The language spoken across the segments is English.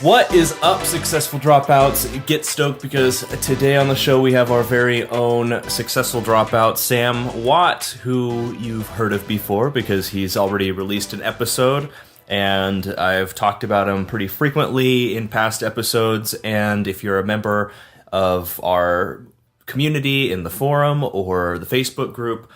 What is up, Successful Dropouts? Get stoked because today on the show we have our very own Successful Dropout, Sam Watt, who you've heard of before because he's already released an episode, and I've talked about him pretty frequently in past episodes. And if you're a member of our community in the forum or the Facebook group,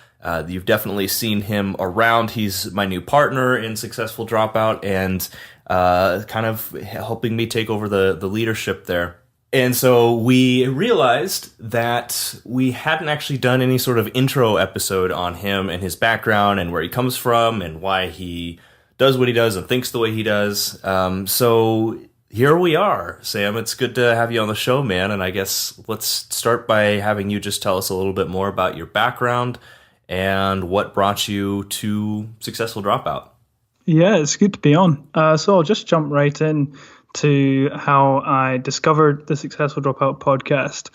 you've definitely seen him around. He's my new partner in Successful Dropout and kind of helping me take over the leadership there. And so we realized that we hadn't actually done any sort of intro episode on him and his background and where he comes from and why he does what he does and thinks the way he does. So here we are, Sam. It's good to have you on the show, man. And I guess let's start by having you just tell us a little bit more about your background and what brought you to Successful Dropout. Yeah, it's good to be on. So I'll just jump right in to how I discovered the Successful Dropout podcast.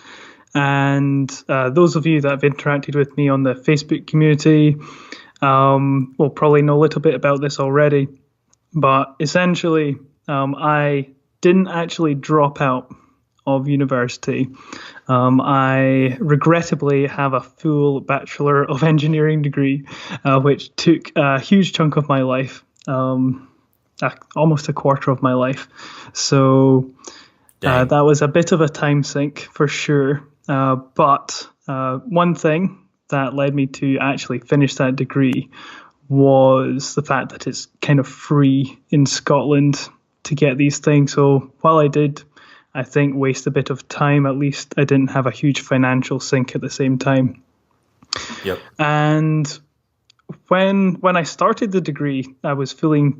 And those of you that have interacted with me on the Facebook community will probably know a little bit about this already. But essentially, I didn't actually drop out of university. I regrettably have a full Bachelor of Engineering degree, which took a huge chunk of my life. Almost a quarter of my life. So that was a bit of a time sink for sure. But one thing that led me to actually finish that degree was the fact that it's kind of free in Scotland to get these things. So while I did, I think, waste a bit of time, at least I didn't have a huge financial sink at the same time. Yep. And when I started the degree, I was fully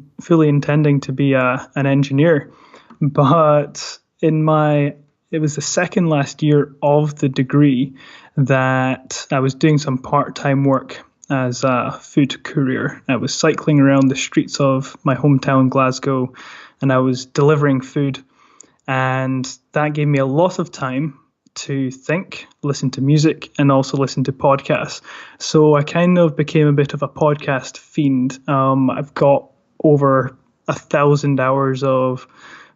intending to be an engineer, but it was the second last year of the degree that I was doing some part-time work as a food courier. I was cycling around the streets of my hometown, Glasgow, and I was delivering food, and that gave me a lot of time to think, listen to music, and also listen to podcasts. So I kind of became a bit of a podcast fiend. I've got over 1,000 hours of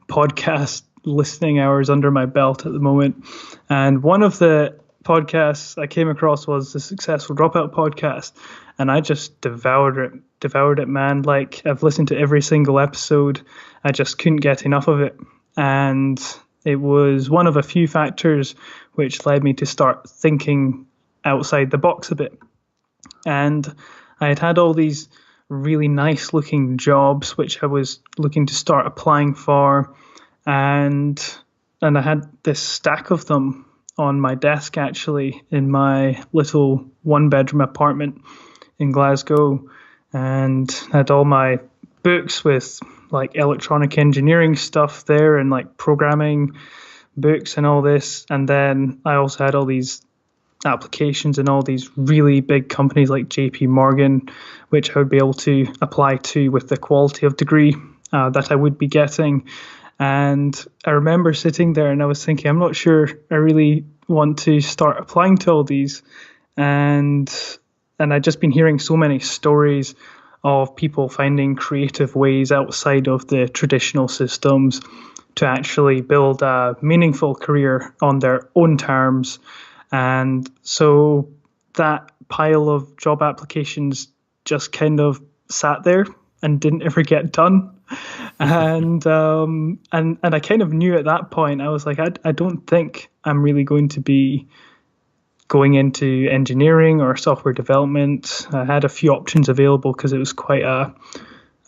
podcast listening hours under my belt at the moment. And one of the podcasts I came across was the Successful Dropout podcast. And I just devoured it, man. Like, I've listened to every single episode. I just couldn't get enough of it. And it was one of a few factors which led me to start thinking outside the box a bit. And I had all these really nice looking jobs which I was looking to start applying for. And I had this stack of them on my desk, actually, in my little one-bedroom apartment in Glasgow. And I had all my books with like electronic engineering stuff there and like programming books and all this. And then I also had all these applications and all these really big companies like JP Morgan, which I would be able to apply to with the quality of degree that I would be getting. And I remember sitting there and I was thinking, I'm not sure I really want to start applying to all these. And I'd just been hearing so many stories of people finding creative ways outside of the traditional systems to actually build a meaningful career on their own terms. And so that pile of job applications just kind of sat there and didn't ever get done. And I kind of knew at that point, I was like, I don't think I'm really going to be going into engineering or software development. I had a few options available because it was quite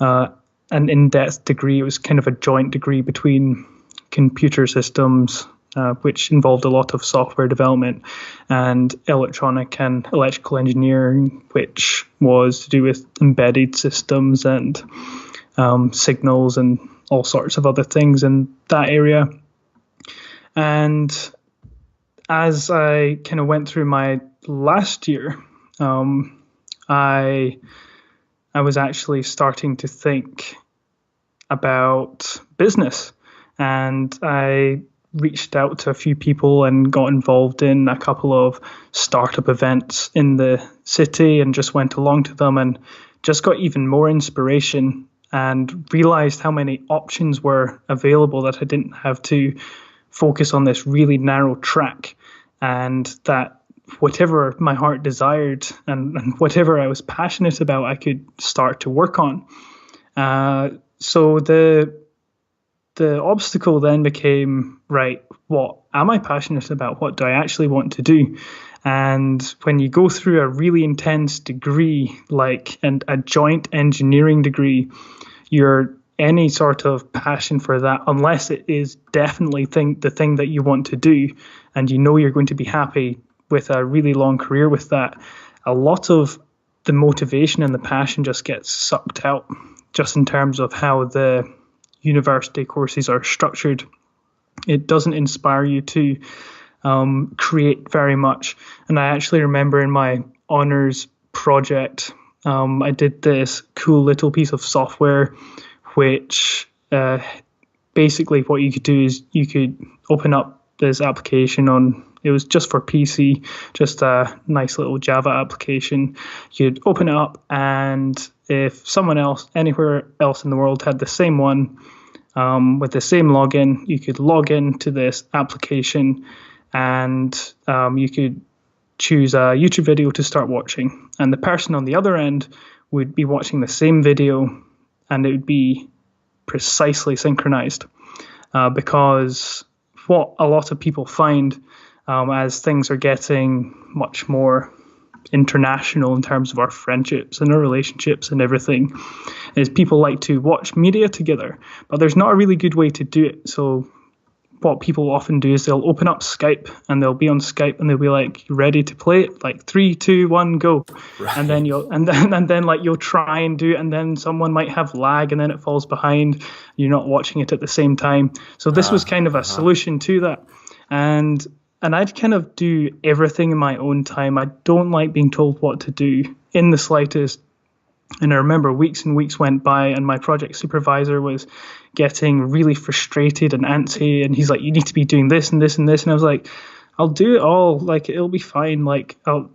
an in-depth degree. It was kind of a joint degree between computer systems, which involved a lot of software development, and electronic and electrical engineering, which was to do with embedded systems and signals and all sorts of other things in that area. And as I kind of went through my last year, I was actually starting to think about business, and I reached out to a few people and got involved in a couple of startup events in the city and just went along to them and just got even more inspiration and realized how many options were available, that I didn't have to focus on this really narrow track, and that whatever my heart desired and whatever I was passionate about, I could start to work on. So the obstacle then became, right, what am I passionate about? What do I actually want to do? And when you go through a really intense degree, like a joint engineering degree, any sort of passion for that, unless it is definitely the thing that you want to do, and you know you're going to be happy with a really long career with that, a lot of the motivation and the passion just gets sucked out, just in terms of how the university courses are structured. It doesn't inspire you to create very much. And I actually remember in my honors project, I did this cool little piece of software, which basically what you could do is you could open up this application it was just for PC, just a nice little Java application. You'd open it up, and if someone else anywhere else in the world had the same one with the same login, you could log into this application, and you could choose a YouTube video to start watching. And the person on the other end would be watching the same video, and it would be precisely synchronized, because what a lot of people find as things are getting much more international in terms of our friendships and our relationships and everything, is people like to watch media together, but there's not a really good way to do it. So what people often do is they'll open up Skype, and they'll be on Skype, and they'll be like, ready to play it, like 3, 2, 1, go. Right. And then you'll try and do it, and then someone might have lag, and then it falls behind. You're not watching it at the same time. So this was kind of a solution to that. And I'd kind of do everything in my own time. I don't like being told what to do in the slightest. And I remember weeks and weeks went by, and my project supervisor was getting really frustrated and antsy, and he's like, you need to be doing this and this and this. And I was like, I'll do it all. Like, it'll be fine. Like, I've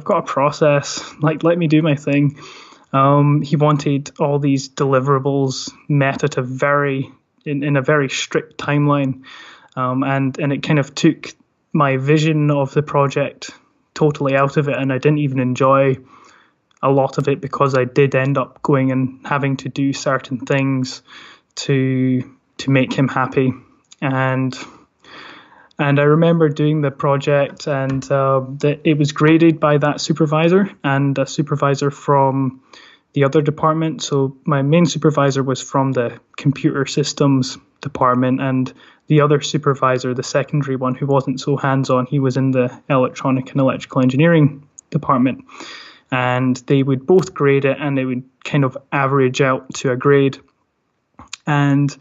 got a process. Like, let me do my thing. He wanted all these deliverables met at in a very strict timeline. And it kind of took my vision of the project totally out of it, and I didn't even enjoy a lot of it, because I did end up going and having to do certain things to make him happy. And I remember doing the project, and it was graded by that supervisor and a supervisor from the other department. So my main supervisor was from the computer systems department, and the other supervisor, the secondary one who wasn't so hands-on, he was in the electronic and electrical engineering department. And they would both grade it, and they would kind of average out to a grade. And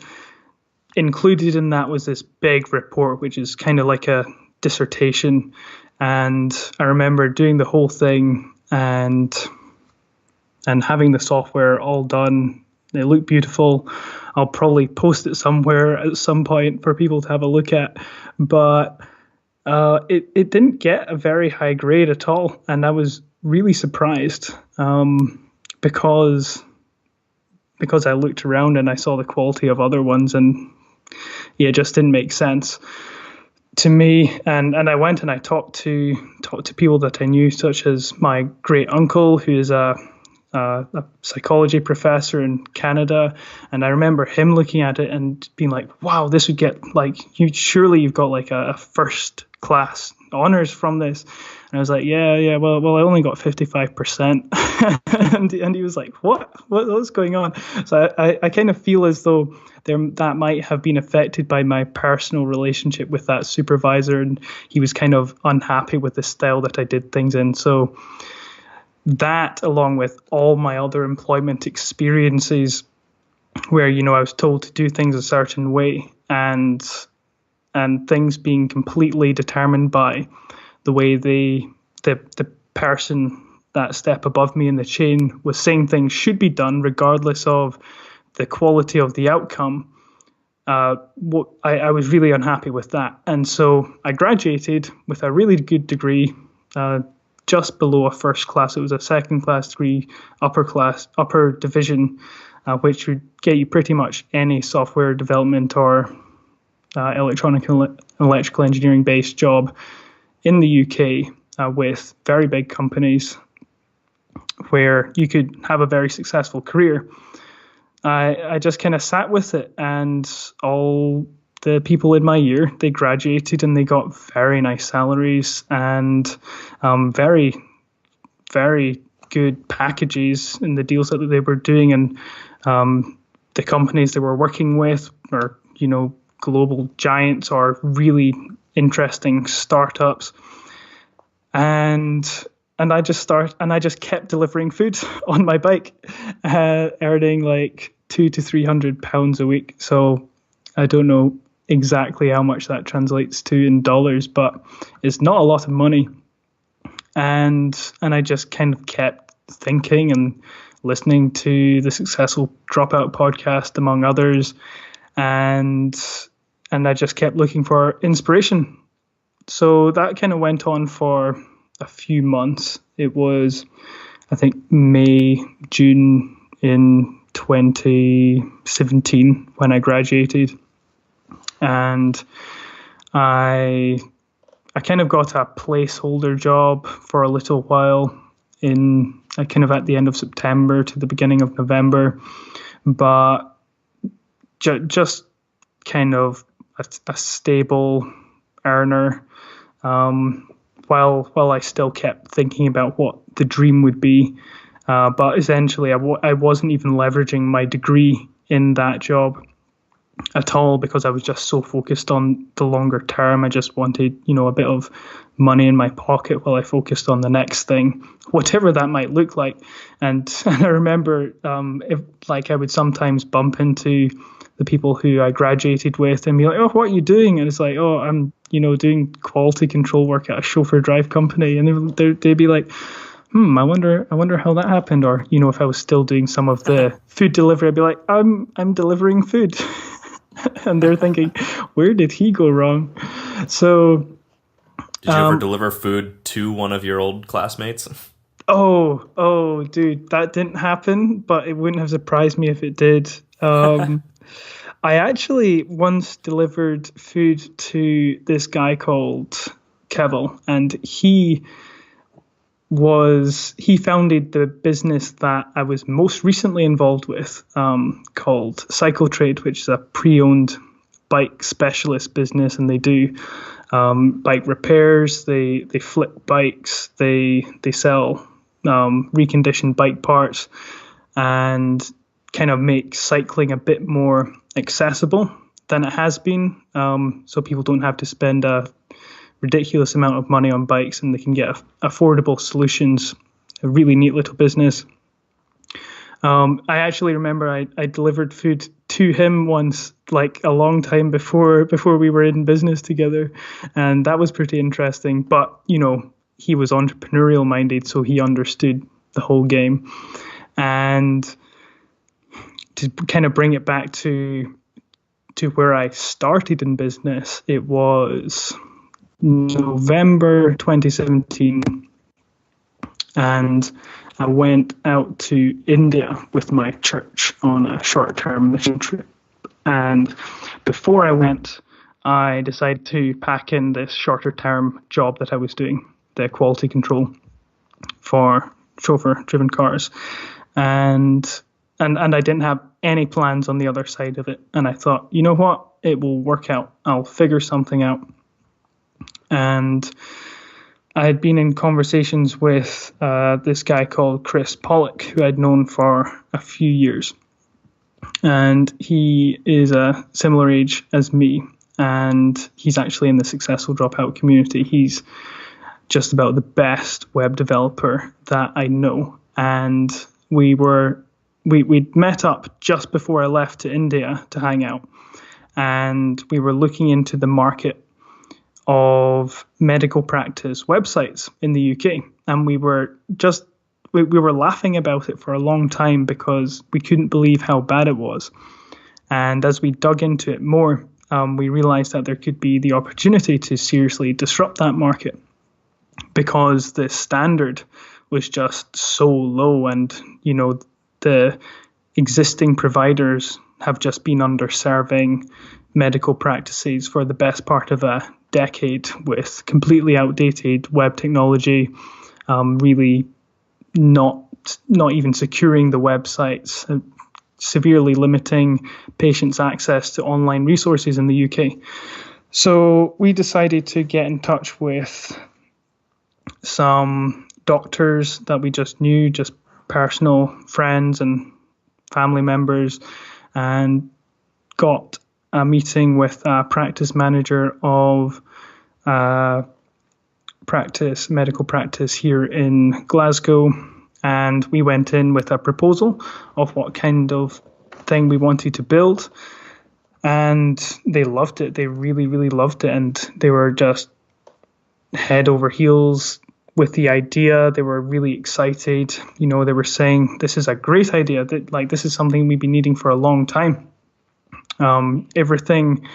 included in that was this big report, which is kind of like a dissertation. And I remember doing the whole thing and having the software all done. It looked beautiful. I'll probably post it somewhere at some point for people to have a look at. But it didn't get a very high grade at all. And I was really surprised because I looked around and I saw the quality of other ones, and it just didn't make sense to me. And I went and I talked to people that I knew, such as my great uncle, who is a psychology professor in Canada, and I remember him looking at it and being like, wow, this would get like, you've got like a first class honors from this. And I was like, yeah, well, I only got 55%. and he was like, what's going on? So I kind of feel as though that might have been affected by my personal relationship with that supervisor, and he was kind of unhappy with the style that I did things in. So that, along with all my other employment experiences where, I was told to do things a certain way, and things being completely determined by the way the person that step above me in the chain was saying things should be done, regardless of the quality of the outcome. I was really unhappy with that. And so I graduated with a really good degree, just below a first class. It was a second class degree, upper division. which would get you pretty much any software development or electrical engineering based job in the UK with very big companies where you could have a very successful career. I just kind of sat with it, and all the people in my year, they graduated and they got very nice salaries and very, very good packages in the deals that they were doing, and the companies they were working with were, global giants or really interesting startups. And I just kept delivering food on my bike, earning like £200 to £300 a week. So I don't know exactly how much that translates to in dollars, but it's not a lot of money. And I just kind of kept thinking and listening to the Successful Dropout podcast, among others, and I just kept looking for inspiration. So that kind of went on for a few months. It was, I think, May, June in 2017 when I graduated, and I kind of got a placeholder job for a little while in kind of at the end of September to the beginning of November, but just kind of a stable earner, while I still kept thinking about what the dream would be. But essentially, I wasn't even leveraging my degree in that job at all because I was just so focused on the longer term. I just wanted, a bit of money in my pocket while I focused on the next thing, whatever that might look like. And I remember, I would sometimes bump into the people who I graduated with and be like, "Oh, what are you doing?" And it's like, "Oh, I'm, doing quality control work at a chauffeur drive company." And they'd be like, I wonder how that happened. Or, if I was still doing some of the food delivery, I'd be like, I'm delivering food. And they're thinking, where did he go wrong? So did you ever deliver food to one of your old classmates? Oh, dude, that didn't happen, but it wouldn't have surprised me if it did. I actually once delivered food to this guy called Kevil, and he founded the business that I was most recently involved with, called Cycle Trade, which is a pre-owned bike specialist business, and they do bike repairs, they flip bikes, they sell reconditioned bike parts, and kind of make cycling a bit more accessible than it has been, so people don't have to spend a ridiculous amount of money on bikes and they can get affordable solutions. A really neat little business. I actually remember I delivered food to him once, like a long time before we were in business together, and that was pretty interesting. But he was entrepreneurial minded, so he understood the whole game. And to kind of bring it back to where I started in business, it was November 2017, and I went out to India with my church on a short-term mission trip. And before I went, I decided to pack in this shorter-term job that I was doing, the quality control for chauffeur-driven cars, and I didn't have any plans on the other side of it. And I thought, you know what, it will work out. I'll figure something out. And I had been in conversations with this guy called Chris Pollock, who I'd known for a few years. And he is a similar age as me, and he's actually in the Successful Dropout community. He's just about the best web developer that I know. And we'd met up just before I left to India to hang out, and we were looking into the market of medical practice websites in the UK, and we were laughing about it for a long time because we couldn't believe how bad it was. And as we dug into it more, we realized that there could be the opportunity to seriously disrupt that market because the standard was just so low, and the existing providers have just been underserving medical practices for the best part of a decade with completely outdated web technology, really not even securing the websites, severely limiting patients' access to online resources in the UK. So we decided to get in touch with some doctors that we just knew, just personal friends and family members, and got a meeting with a practice manager of medical practice here in Glasgow. And we went in with a proposal of what kind of thing we wanted to build. And they loved it. They really, really loved it. And they were just head over heels with the idea. They were really excited. They were saying, this is a great idea. This is something we've been needing for a long time. Everything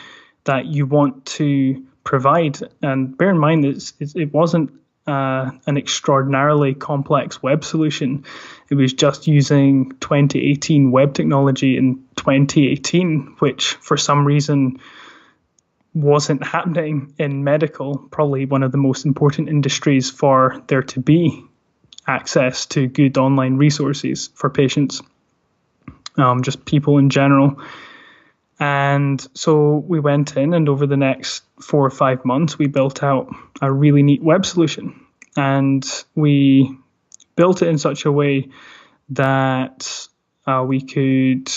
that you want to provide. And bear in mind, it wasn't an extraordinarily complex web solution. It was just using 2018 web technology in 2018, which for some reason wasn't happening in medical, probably one of the most important industries for there to be access to good online resources for patients, just people in general. And so we went in, and over the next 4 or 5 months, we built out a really neat web solution. And we built it in such a way that we could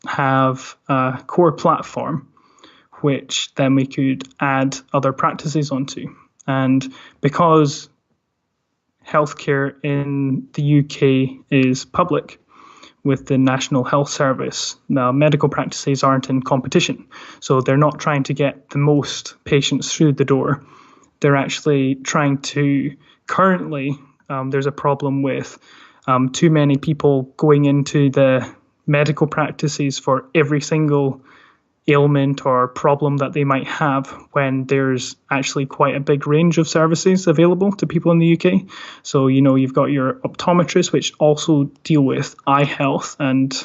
have a core platform, which then we could add other practices onto. And because healthcare in the UK is public, with the National Health Service, medical practices aren't in competition. So they're not trying to get the most patients through the door. They're actually trying to, currently, there's a problem with too many people going into the medical practices for every single ailment or problem that they might have, when there's actually quite a big range of services available to people in the UK. So, you've got your optometrists, which also deal with eye health and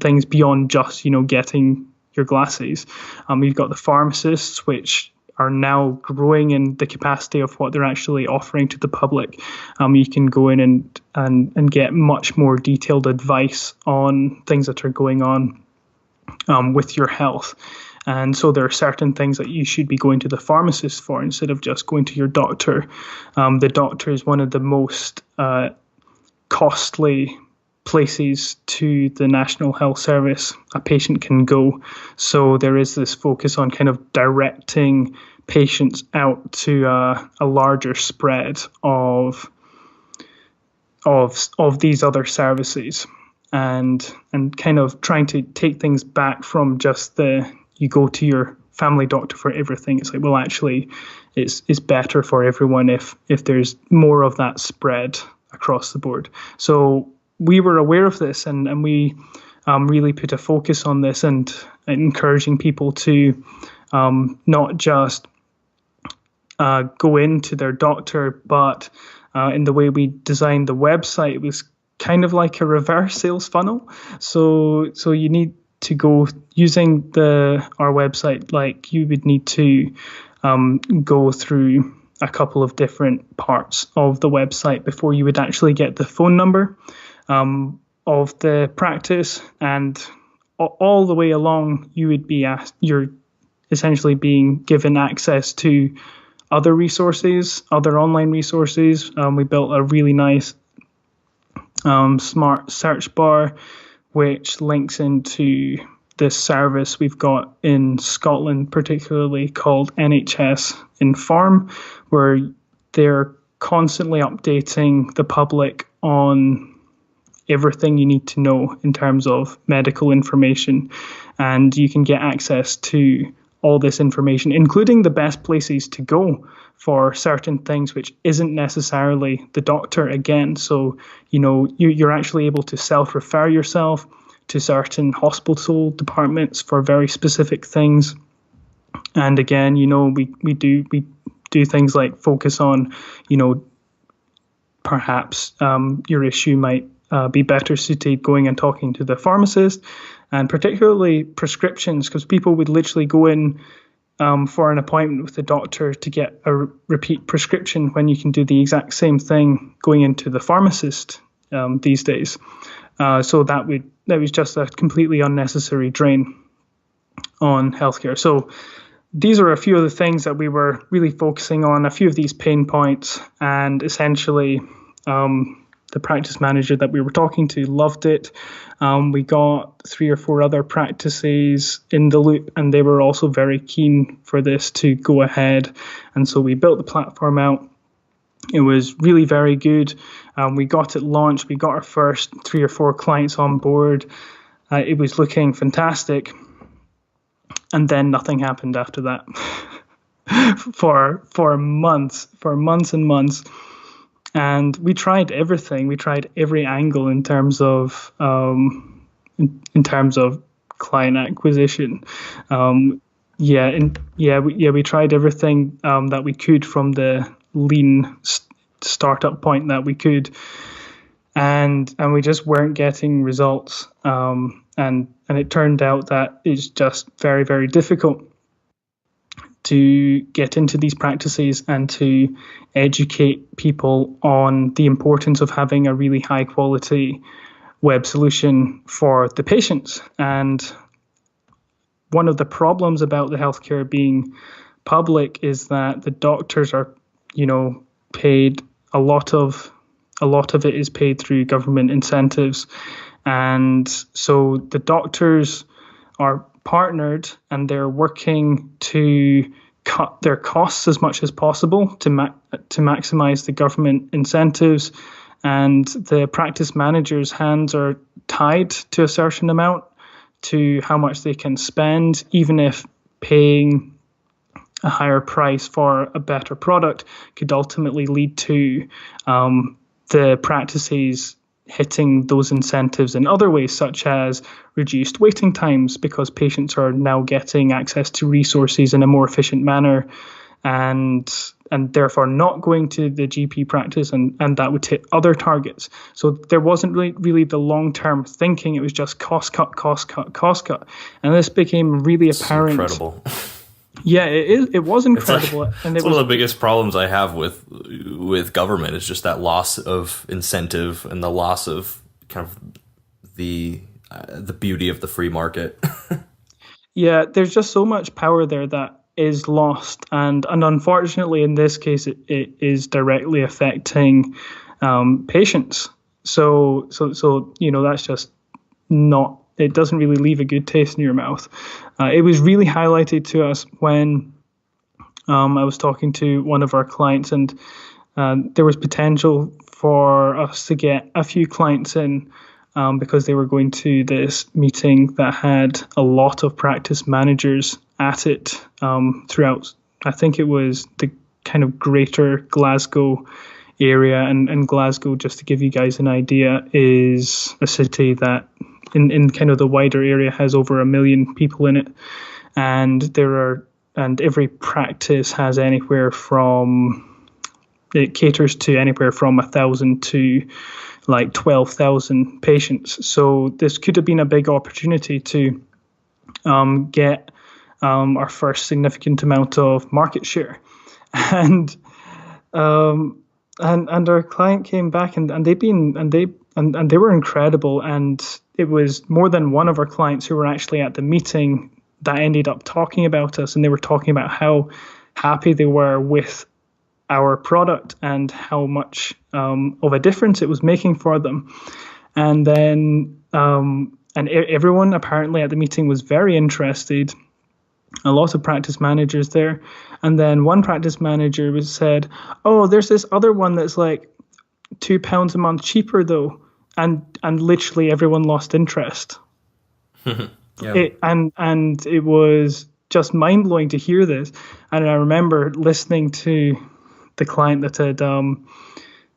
things beyond just, getting your glasses. You've got the pharmacists, which are now growing in the capacity of what they're actually offering to the public. You can go in and get much more detailed advice on things that are going on with your health. And so there are certain things that you should be going to the pharmacist for instead of just going to your doctor. The doctor is one of the most costly places to the National Health Service a patient can go. So there is this focus on kind of directing patients out to a larger spread of these other services. And kind of trying to take things back from just you go to your family doctor for everything. It's like, well, actually, it's better for everyone if there's more of that spread across the board. So we were aware of this, and we really put a focus on this and encouraging people to not just go into their doctor, but in the way we designed the website, it was kind of like a reverse sales funnel. So you need to go using our website, like you would need to go through a couple of different parts of the website before you would actually get the phone number of the practice, and all the way along you would be you're essentially being given access to other resources, other online resources. We built a really nice smart search bar, which links into this service we've got in Scotland, particularly called NHS Inform, where they're constantly updating the public on everything you need to know in terms of medical information. And you can get access to all this information, including the best places to go for certain things, which isn't necessarily the doctor again. So, you're actually able to self-refer yourself to certain hospital departments for very specific things. And again, we do things like focus on, perhaps your issue might be better suited going and talking to the pharmacist, and particularly prescriptions, because people would literally go in for an appointment with the doctor to get a repeat prescription when you can do the exact same thing going into the pharmacist these days. So that was just a completely unnecessary drain on healthcare. So these are a few of the things that we were really focusing on, a few of these pain points, and essentially the practice manager that we were talking to loved it. We got 3 or 4 other practices in the loop, and they were also very keen for this to go ahead. And so we built the platform out. It was really very good. We got it launched. We got our first 3 or 4 clients on board. It was looking fantastic. And then nothing happened after that for months and months. And we tried everything. We tried every angle in terms of client acquisition. We tried everything that we could from the lean startup point that we could, and we just weren't getting results. And it turned out that it's just very, very difficult to get into these practices and to educate people on the importance of having a really high quality web solution for the patients. And one of the problems about the healthcare being public is that the doctors are, paid a lot of it is paid through government incentives. And so the doctors are partnered and they're working to cut their costs as much as possible to maximize the government incentives, and the practice managers' hands are tied to a certain amount to how much they can spend, even if paying a higher price for a better product could ultimately lead to the practices hitting those incentives in other ways, such as reduced waiting times, because patients are now getting access to resources in a more efficient manner, and therefore not going to the GP practice, and that would hit other targets. So there wasn't really the long-term thinking. It was just cost cut. And this became really apparent. Incredible. Yeah, it was incredible. It's one of the biggest problems I have with government is just that loss of incentive and the loss of kind of the beauty of the free market. Yeah, there's just so much power there that is lost, and unfortunately in this case it is directly affecting patients. So that's just not. It doesn't really leave a good taste in your mouth. It was really highlighted to us when I was talking to one of our clients, and there was potential for us to get a few clients in because they were going to this meeting that had a lot of practice managers at it throughout. I think it was the kind of greater Glasgow area, and Glasgow, just to give you guys an idea, is a city that in kind of the wider area has over 1 million people in it, and every practice has it caters to anywhere from 1,000 to like 12,000 patients. So this could have been a big opportunity to get our first significant amount of market share, and our client came back and they were incredible, and it was more than one of our clients who were actually at the meeting that ended up talking about us, and they were talking about how happy they were with our product and how much of a difference it was making for them. And then everyone apparently at the meeting was very interested. A lot of practice managers there. And then one practice manager said, "Oh, there's this other one that's like £2 a month cheaper though." And literally everyone lost interest. Yeah. It was just mind blowing to hear this. And I remember listening to the client that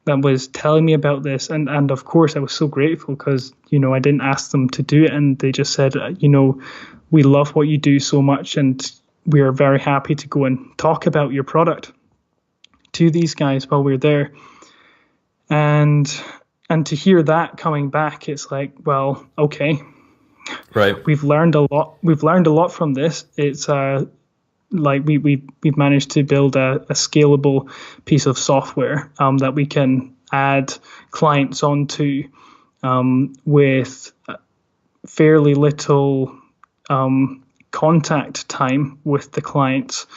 was telling me about this, and of course I was so grateful because I didn't ask them to do it, and they just said, "We love what you do so much, and we are very happy to go and talk about your product to these guys while we're there." And and to hear that coming back, it's like, well, okay, Right. we've learned a lot. We've learned a lot from this. It's like we've managed to build a scalable piece of software that we can add clients onto with fairly little contact time with the clients.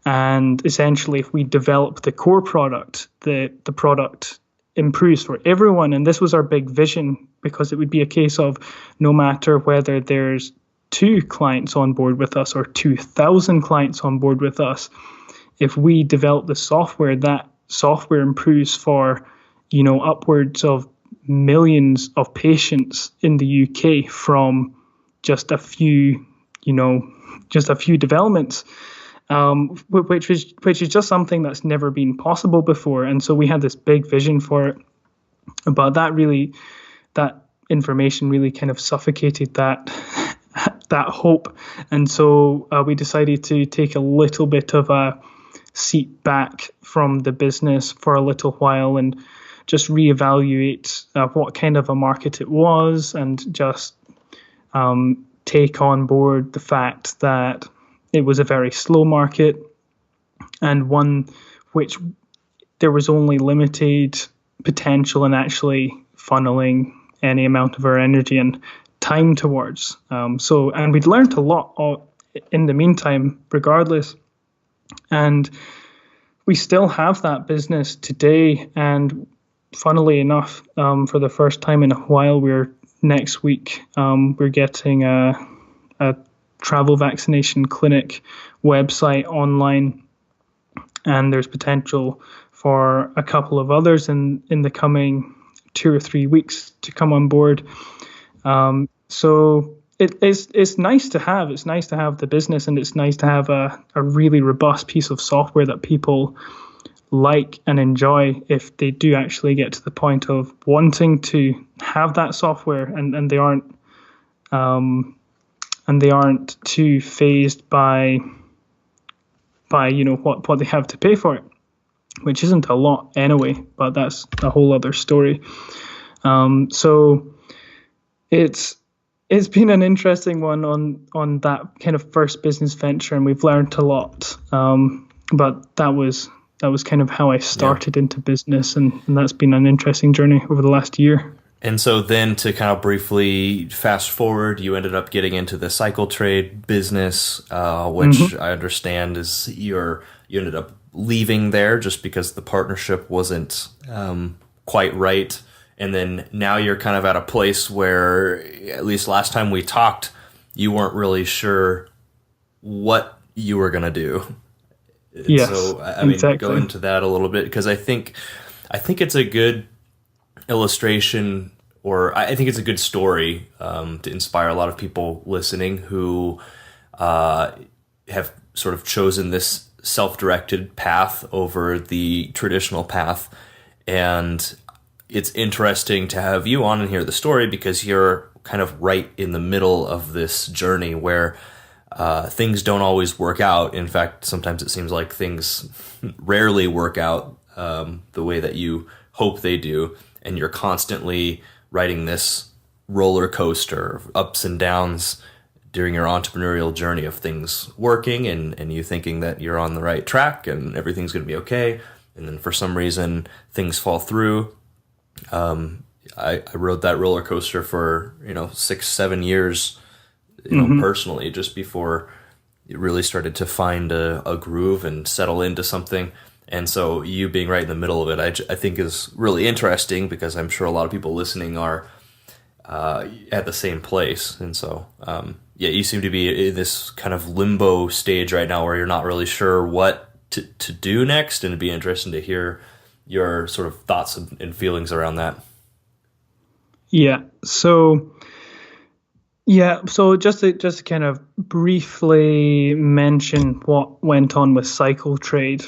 And essentially, if we develop the core product, the product improves for everyone. And this was our big vision, because it would be a case of no matter whether there's 2 clients on board with us or 2,000 clients on board with us, if we develop the software, that software improves for, upwards of millions of patients in the UK from just a few developments, which is just something that's never been possible before. And so we had this big vision for it, but that information really kind of suffocated that hope. And so we decided to take a little bit of a seat back from the business for a little while and just reevaluate what kind of a market it was, and just take on board the fact that it was a very slow market, and one which there was only limited potential in actually funneling any amount of our energy and time towards. And we'd learned a lot in the meantime, regardless. And we still have that business today. And funnily enough, for the first time in a while, next week we're getting a travel vaccination clinic website online, and there's potential for a couple of others in the coming 2 or 3 weeks to come on board. So it's nice to have. It's nice to have the business, and it's nice to have a really robust piece of software that people like and enjoy if they do actually get to the point of wanting to have that software, and they aren't too fazed by what they have to pay for it, which isn't a lot anyway, but that's a whole other story. So it's been an interesting one on that kind of first business venture, and we've learned a lot. But that was kind of how I started into business, and that's been an interesting journey over the last year. And so then, to kind of briefly fast forward, you ended up getting into the cycle trade business, which I understand is you ended up leaving there just because the partnership wasn't quite right. And then now you're kind of at a place where, at least last time we talked, you weren't really sure what you were going to do. Yes, so I mean, exactly. Go into that a little bit, because I think it's a good illustration, or I think it's a good story to inspire a lot of people listening who have sort of chosen this self-directed path over the traditional path. And it's interesting to have you on and hear the story, because you're kind of right in the middle of this journey where things don't always work out. In fact, sometimes it seems like things rarely work out the way that you hope they do. And you're constantly riding this roller coaster of ups and downs during your entrepreneurial journey of things working and you thinking that you're on the right track and everything's going to be okay. And then for some reason, things fall through. I rode that roller coaster for 6-7 years, personally, just before it really started to find a groove and settle into something. And so you being right in the middle of it, I think is really interesting, because I'm sure a lot of people listening are at the same place. And so, you seem to be in this kind of limbo stage right now where you're not really sure what to do next, and it'd be interesting to hear your sort of thoughts and feelings around that. So just to kind of briefly mention what went on with Cycle Trade.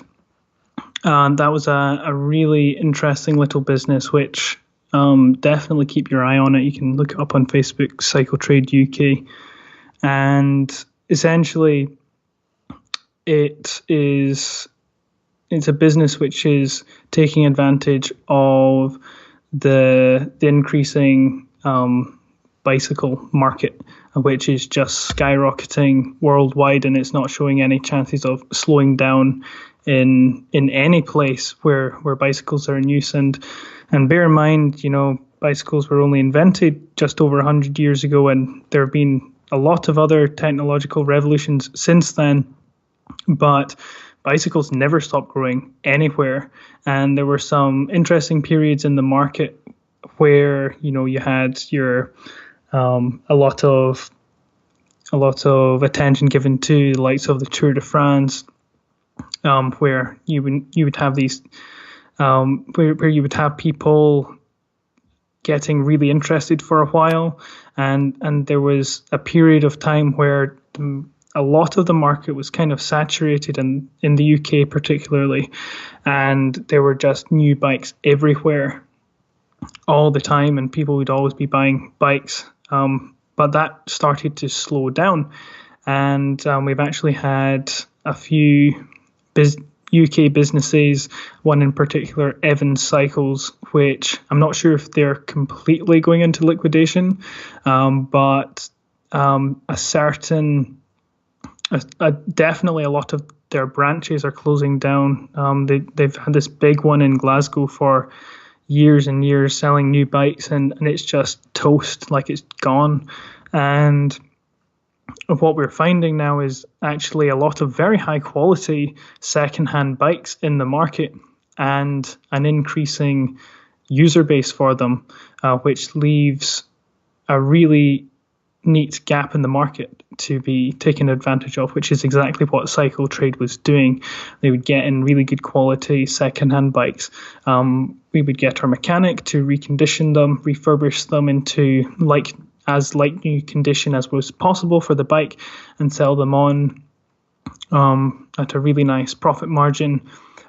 That was a really interesting little business, which definitely keep your eye on it. You can look it up on Facebook, Cycle Trade UK. And essentially, it's a business which is taking advantage of the increasing bicycle market, which is just skyrocketing worldwide, and it's not showing any chances of slowing down in any place where bicycles are in use. And bear in mind, bicycles were only invented just over 100 years ago, and there have been a lot of other technological revolutions since then, but bicycles never stopped growing anywhere. And there were some interesting periods in the market where you had your a lot of attention given to the likes of the Tour de France, where you would have these where you would have people getting really interested for a while, and there was a period of time where a lot of the market was kind of saturated, and in the UK particularly, and there were just new bikes everywhere all the time, and people would always be buying bikes. But that started to slow down, and we've actually had a few UK businesses, one in particular, Evans Cycles, which I'm not sure if they're completely going into liquidation, but definitely a lot of their branches are closing down. They've had this big one in Glasgow for years and years selling new bikes, and it's just toast, like it's gone. And what we're finding now is actually a lot of very high quality secondhand bikes in the market, and an increasing user base for them, which leaves a really neat gap in the market to be taken advantage of, which is exactly what Cycle Trade was doing. They would get in really good quality secondhand bikes. We would get our mechanic to recondition them, refurbish them into like new condition as was possible for the bike, and sell them on at a really nice profit margin.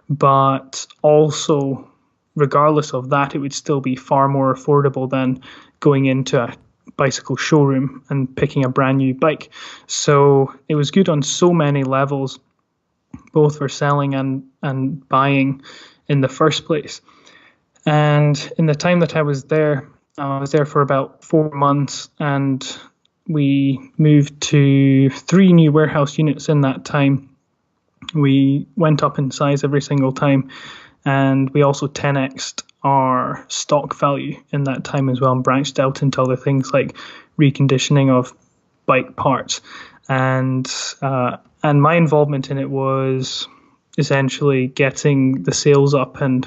But also, regardless of that, it would still be far more affordable than going into a bicycle showroom and picking a brand new bike. So it was good on so many levels, both for selling and buying in the first place. And in the time that I was there for about 4 months, and we moved to 3 new warehouse units in that time. We went up in size every single time, and we also 10x'd our stock value in that time as well, and branched out into other things like reconditioning of bike parts. And my involvement in it was essentially getting the sales up and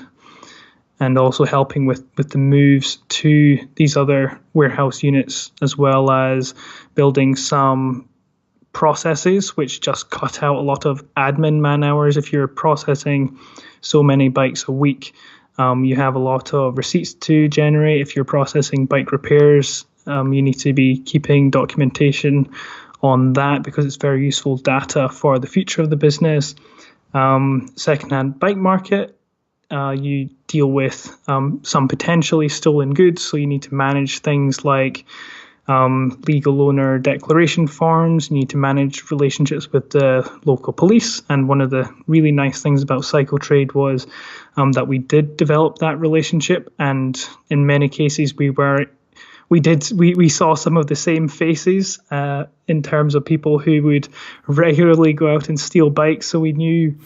also helping with the moves to these other warehouse units, as well as building some processes which just cut out a lot of admin man hours. If you're processing so many bikes a week, you have a lot of receipts to generate. If you're processing bike repairs, you need to be keeping documentation on that, because it's very useful data for the future of the business. Secondhand bike market, you deal with some potentially stolen goods, so you need to manage things like legal owner declaration forms. You need to manage relationships with the local police. And one of the really nice things about Cycle Trade was that we did develop that relationship, and in many cases we saw some of the same faces in terms of people who would regularly go out and steal bikes. So we knew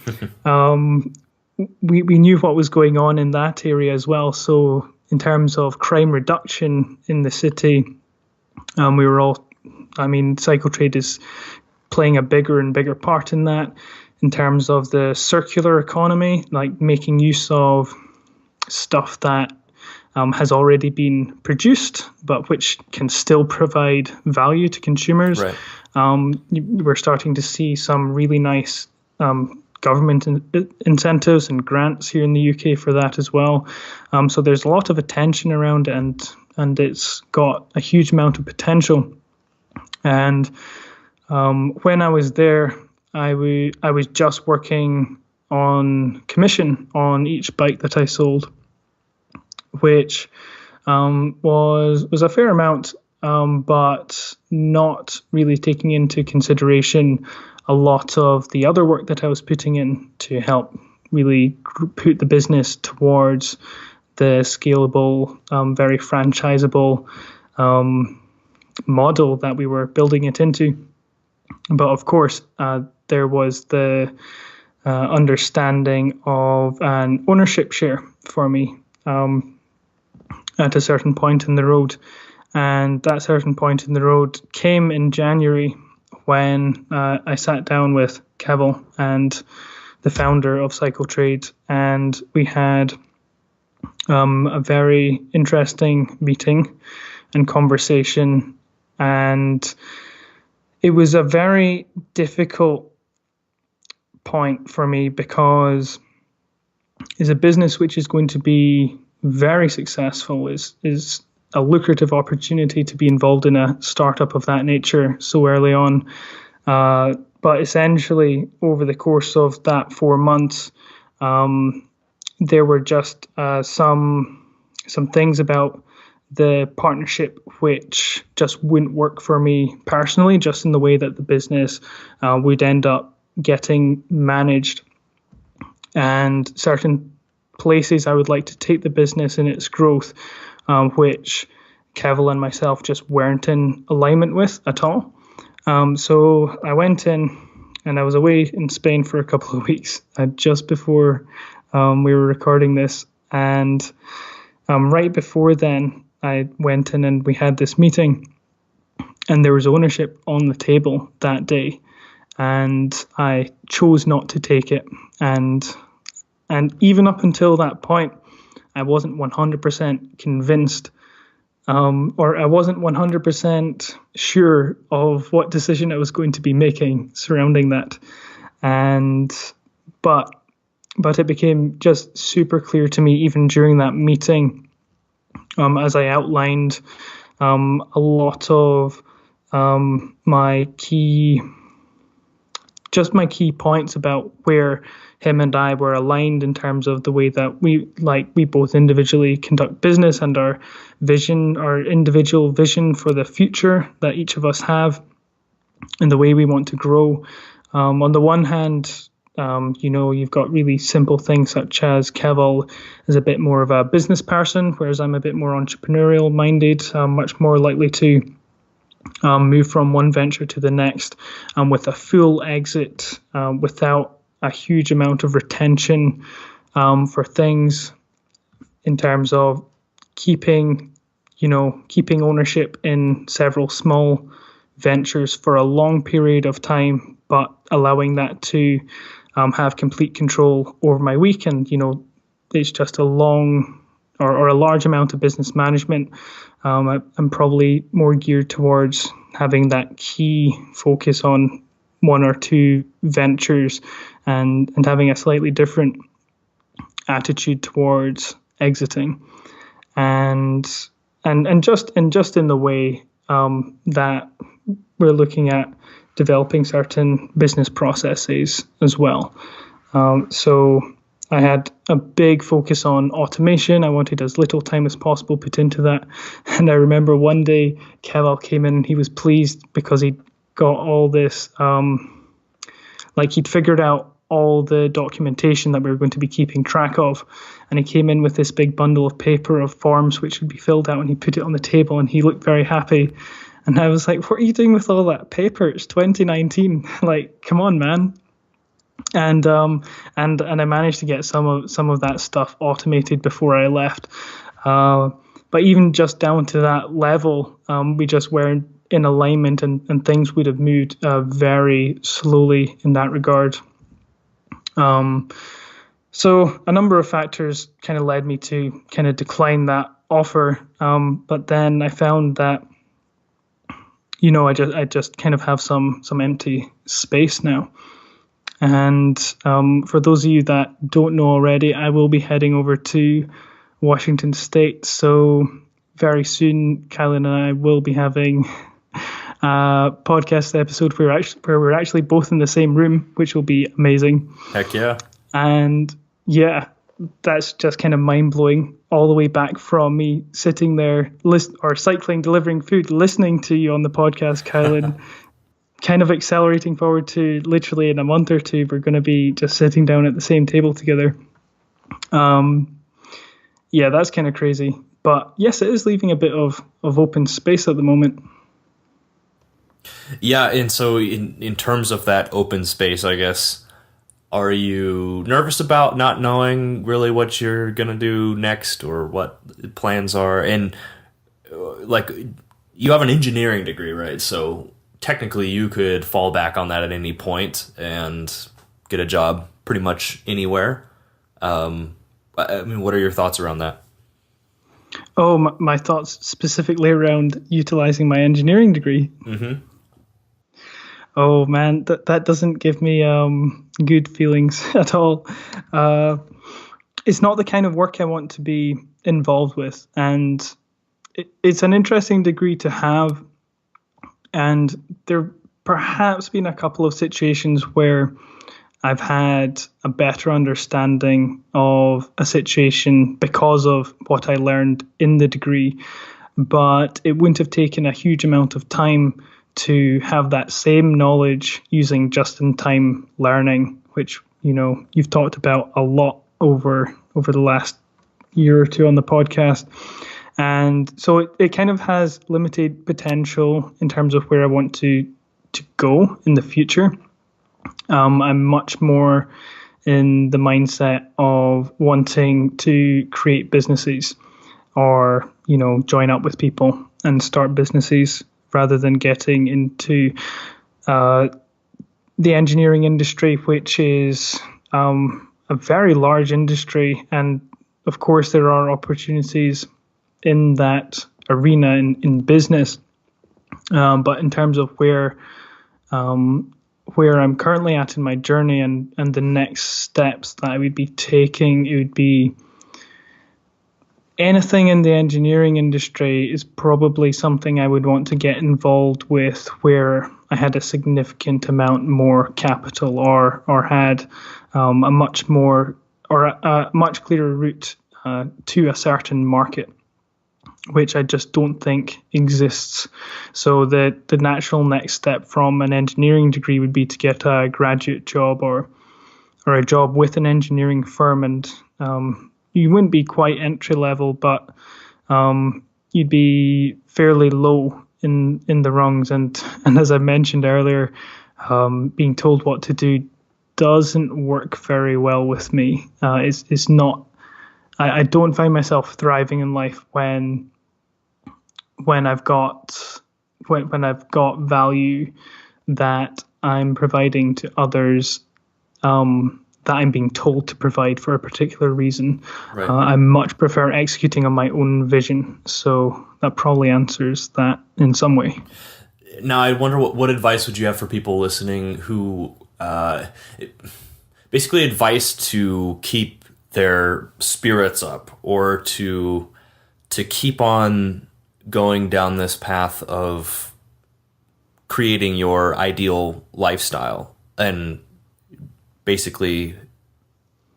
we knew what was going on in that area as well. So in terms of crime reduction in the city, Cycle Trade is playing a bigger and bigger part in that, in terms of the circular economy, like making use of stuff that has already been produced, but which can still provide value to consumers. Right. We're starting to see some really nice government incentives and grants here in the UK for that as well. So there's a lot of attention around it, and it's got a huge amount of potential. And when I was there, I was just working on commission on each bike that I sold, which was a fair amount, but not really taking into consideration a lot of the other work that I was putting in to help really put the business towards the scalable, very franchisable model that we were building it into. But of course, there was the understanding of an ownership share for me at a certain point in the road. And that certain point in the road came in January when I sat down with Kevil and the founder of CycleTrade, and we had a very interesting meeting and conversation. And it was a very difficult point for me because it's a business which is going to be very successful, is a lucrative opportunity to be involved in a startup of that nature so early on. But essentially, over the course of that 4 months, there were just some things about the partnership which just wouldn't work for me personally, just in the way that the business would end up getting managed, and certain places I would like to take the business in its growth, which Kevil and myself just weren't in alignment with at all. So I went in, and I was away in Spain for a couple of weeks just before we were recording this. And right before then, I went in and we had this meeting, and there was ownership on the table that day, and I chose not to take it. And even up until that point, I wasn't 100% convinced, or I wasn't 100% sure of what decision I was going to be making surrounding that. But it became just super clear to me, even during that meeting, as I outlined a lot of my key points about where him and I were aligned in terms of the way that we both individually conduct business, and our individual vision for the future that each of us have, and the way we want to grow. On the one hand, you've got really simple things such as Kevil is a bit more of a business person, whereas I'm a bit more entrepreneurial minded, much more likely to move from one venture to the next with a full exit without a huge amount of retention for things, in terms of keeping ownership in several small ventures for a long period of time, but allowing that to have complete control over my week. And it's just a long or a large amount of business management. I'm probably more geared towards having that key focus on one or two ventures, and having a slightly different attitude towards exiting, and just in the way that we're looking at developing certain business processes as well. So I had a big focus on automation. I wanted as little time as possible put into that. And I remember one day Kevil came in and he was pleased because he got all this, he'd figured out all the documentation that we were going to be keeping track of. And he came in with this big bundle of paper of forms which would be filled out, and he put it on the table and he looked very happy. And I was like, what are you doing with all that paper? It's 2019. Like, come on, man. And I managed to get some of that stuff automated before I left. But even just down to that level, we just weren't in alignment, and things would have moved very slowly in that regard. So a number of factors kind of led me to kind of decline that offer. But then I found that, I just kind of have some empty space now. And for those of you that don't know already, I will be heading over to Washington State. So very soon, Kylon and I will be having a podcast episode where we're actually both in the same room, which will be amazing. Heck yeah. And yeah, that's just kind of mind-blowing, all the way back from me sitting there cycling, delivering food, listening to you on the podcast, Kylon. Kind of accelerating forward to literally in a month or two, we're going to be just sitting down at the same table together. yeah, that's kind of crazy. But yes, it is leaving a bit of open space at the moment. Yeah, and so in terms of that open space, I guess, are you nervous about not knowing really what you're gonna do next or what plans are? And like, you have an engineering degree, right? So technically, you could fall back on that at any point and get a job pretty much anywhere. I mean, what are your thoughts around that? Oh, my thoughts specifically around utilizing my engineering degree. Mm-hmm. Oh man, that doesn't give me good feelings at all. Uh, it's not the kind of work I want to be involved with, and it's an interesting degree to have. And there perhaps been a couple of situations where I've had a better understanding of a situation because of what I learned in the degree, but it wouldn't have taken a huge amount of time to have that same knowledge using just-in-time learning, which you've talked about a lot over the last year or two on the podcast. And so it kind of has limited potential in terms of where I want to go in the future. I'm much more in the mindset of wanting to create businesses or, join up with people and start businesses rather than getting into the engineering industry, which is a very large industry. And of course, there are opportunities in that arena in business. But in terms of where I'm currently at in my journey and the next steps that I would be taking, it would be anything in the engineering industry is probably something I would want to get involved with where I had a significant amount more capital or had a much more or a much clearer route to a certain market, which I just don't think exists. So the natural next step from an engineering degree would be to get a graduate job or a job with an engineering firm, and you wouldn't be quite entry level, but you'd be fairly low in the rungs. And as I mentioned earlier, being told what to do doesn't work very well with me. It's not. I don't find myself thriving in life when I've got value that I'm providing to others, that I'm being told to provide for a particular reason. Right. I much prefer executing on my own vision. So that probably answers that in some way. Now, I wonder what advice would you have for people listening who, basically advice to keep their spirits up or to keep on going down this path of creating your ideal lifestyle and basically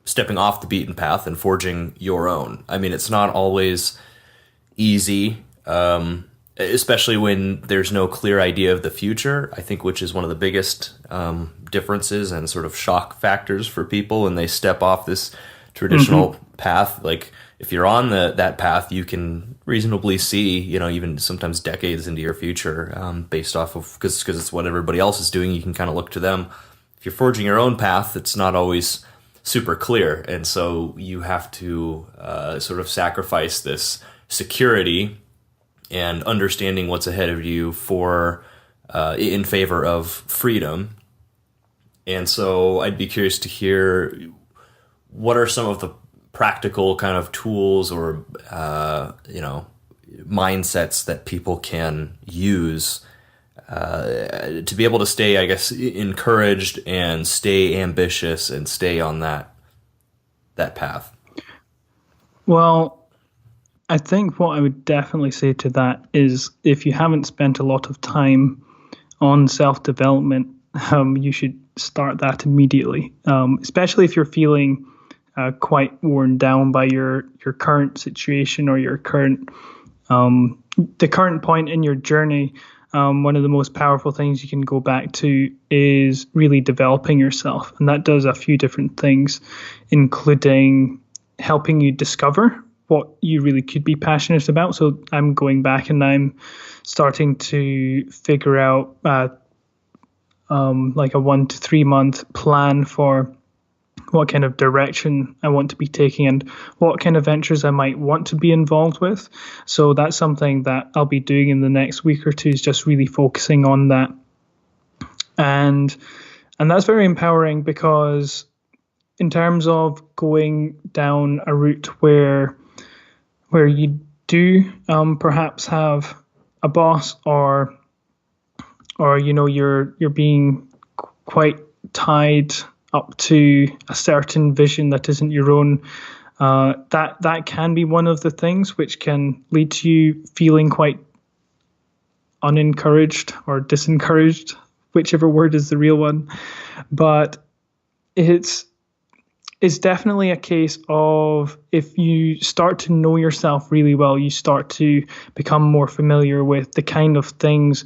stepping off the beaten path and forging your own. I mean, it's not always easy, especially when there's no clear idea of the future, I think, which is one of the biggest differences and sort of shock factors for people when they step off this traditional path. Like, if you're on that path, you can reasonably see, even sometimes decades into your future, based off of, because it's what everybody else is doing. You can kind of look to them. If you're forging your own path, it's not always super clear. And so you have to sort of sacrifice this security and understanding what's ahead of you for in favor of freedom. And so I'd be curious to hear, what are some of the practical kind of tools or mindsets that people can use to be able to stay, I guess, encouraged and stay ambitious and stay on that path? Well, I think what I would definitely say to that is, if you haven't spent a lot of time on self-development, you should start that immediately, especially if you're feeling quite worn down by your current situation or your current the current point in your journey. One of the most powerful things you can go back to is really developing yourself, and that does a few different things, including helping you discover what you really could be passionate about. So I'm going back and I'm starting to figure out like a 1 to 3 month plan for what kind of direction I want to be taking and what kind of ventures I might want to be involved with. So that's something that I'll be doing in the next week or two, is just really focusing on that. And that's very empowering, because in terms of going down a route where you do perhaps have a boss, or you're being quite tied up to a certain vision that isn't your own, that can be one of the things which can lead to you feeling quite unencouraged or disencouraged, whichever word is the real one. But it's definitely a case of, if you start to know yourself really well, you start to become more familiar with the kind of things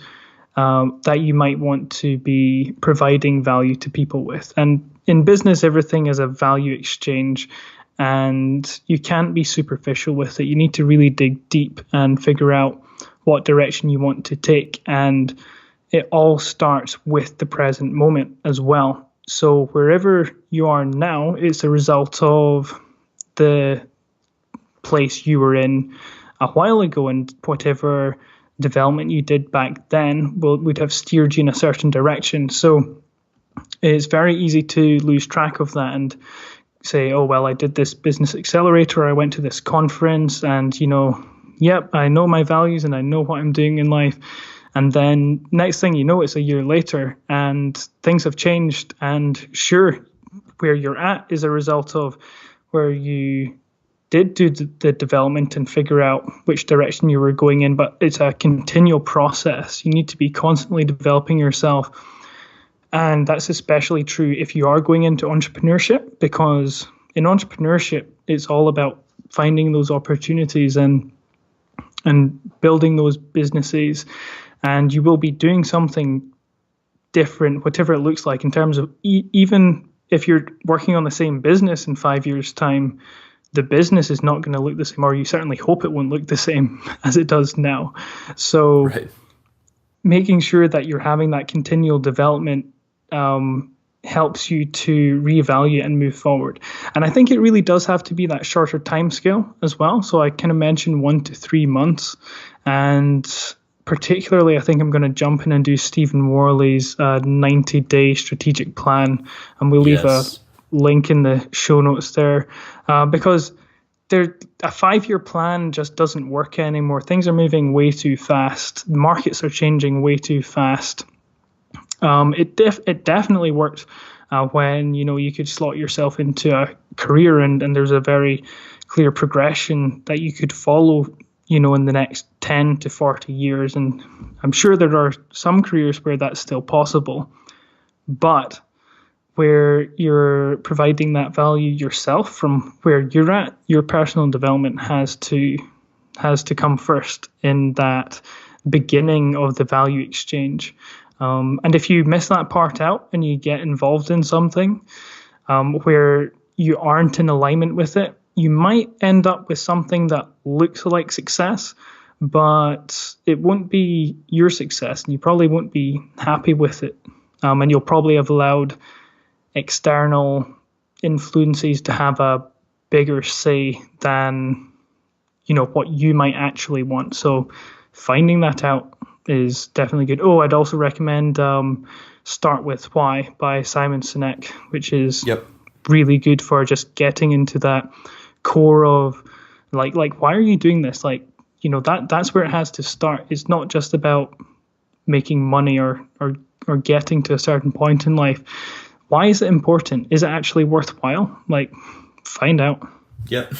that you might want to be providing value to people with. And in business, everything is a value exchange, and you can't be superficial with it. You need to really dig deep and figure out what direction you want to take. And it all starts with the present moment as well. So wherever you are now, it's a result of the place you were in a while ago, and whatever development you did back then would have steered you in a certain direction. So it's very easy to lose track of that and say, oh, well, I did this business accelerator, I went to this conference, and, yep, I know my values and I know what I'm doing in life. And then next thing you know, it's a year later and things have changed. And sure, where you're at is a result of where you did do the development and figure out which direction you were going in, but it's a continual process. You need to be constantly developing yourself. And that's especially true if you are going into entrepreneurship, because in entrepreneurship, it's all about finding those opportunities and building those businesses. And you will be doing something different, whatever it looks like, in terms of even if you're working on the same business in 5 years' time, the business is not going to look the same, or you certainly hope it won't look the same as it does now. So making sure that you're having that continual development helps you to reevaluate and move forward. And I think it really does have to be that shorter time scale as well. So I kind of mentioned 1 to 3 months. And particularly, I think I'm going to jump in and do Stephen Worley's 90-day strategic plan. And we'll leave a link in the show notes there, because a 5-year plan just doesn't work anymore. Things are moving way too fast. Markets are changing way too fast. It definitely worked when you could slot yourself into a career and there's a very clear progression that you could follow in the next 10 to 40 years. And I'm sure there are some careers where that's still possible, but where you're providing that value yourself from where you're at, your personal development has to come first in that beginning of the value exchange. And if you miss that part out and you get involved in something where you aren't in alignment with it, you might end up with something that looks like success, but it won't be your success, and you probably won't be happy with it. And you'll probably have allowed external influences to have a bigger say than what you might actually want. So finding that out is definitely good. Oh, I'd also recommend Start With Why by Simon Sinek, which is really good for just getting into that core of like why are you doing this? That's where it has to start. It's not just about making money or getting to a certain point in life. Why is it important? Is it actually worthwhile? Find out. Yep.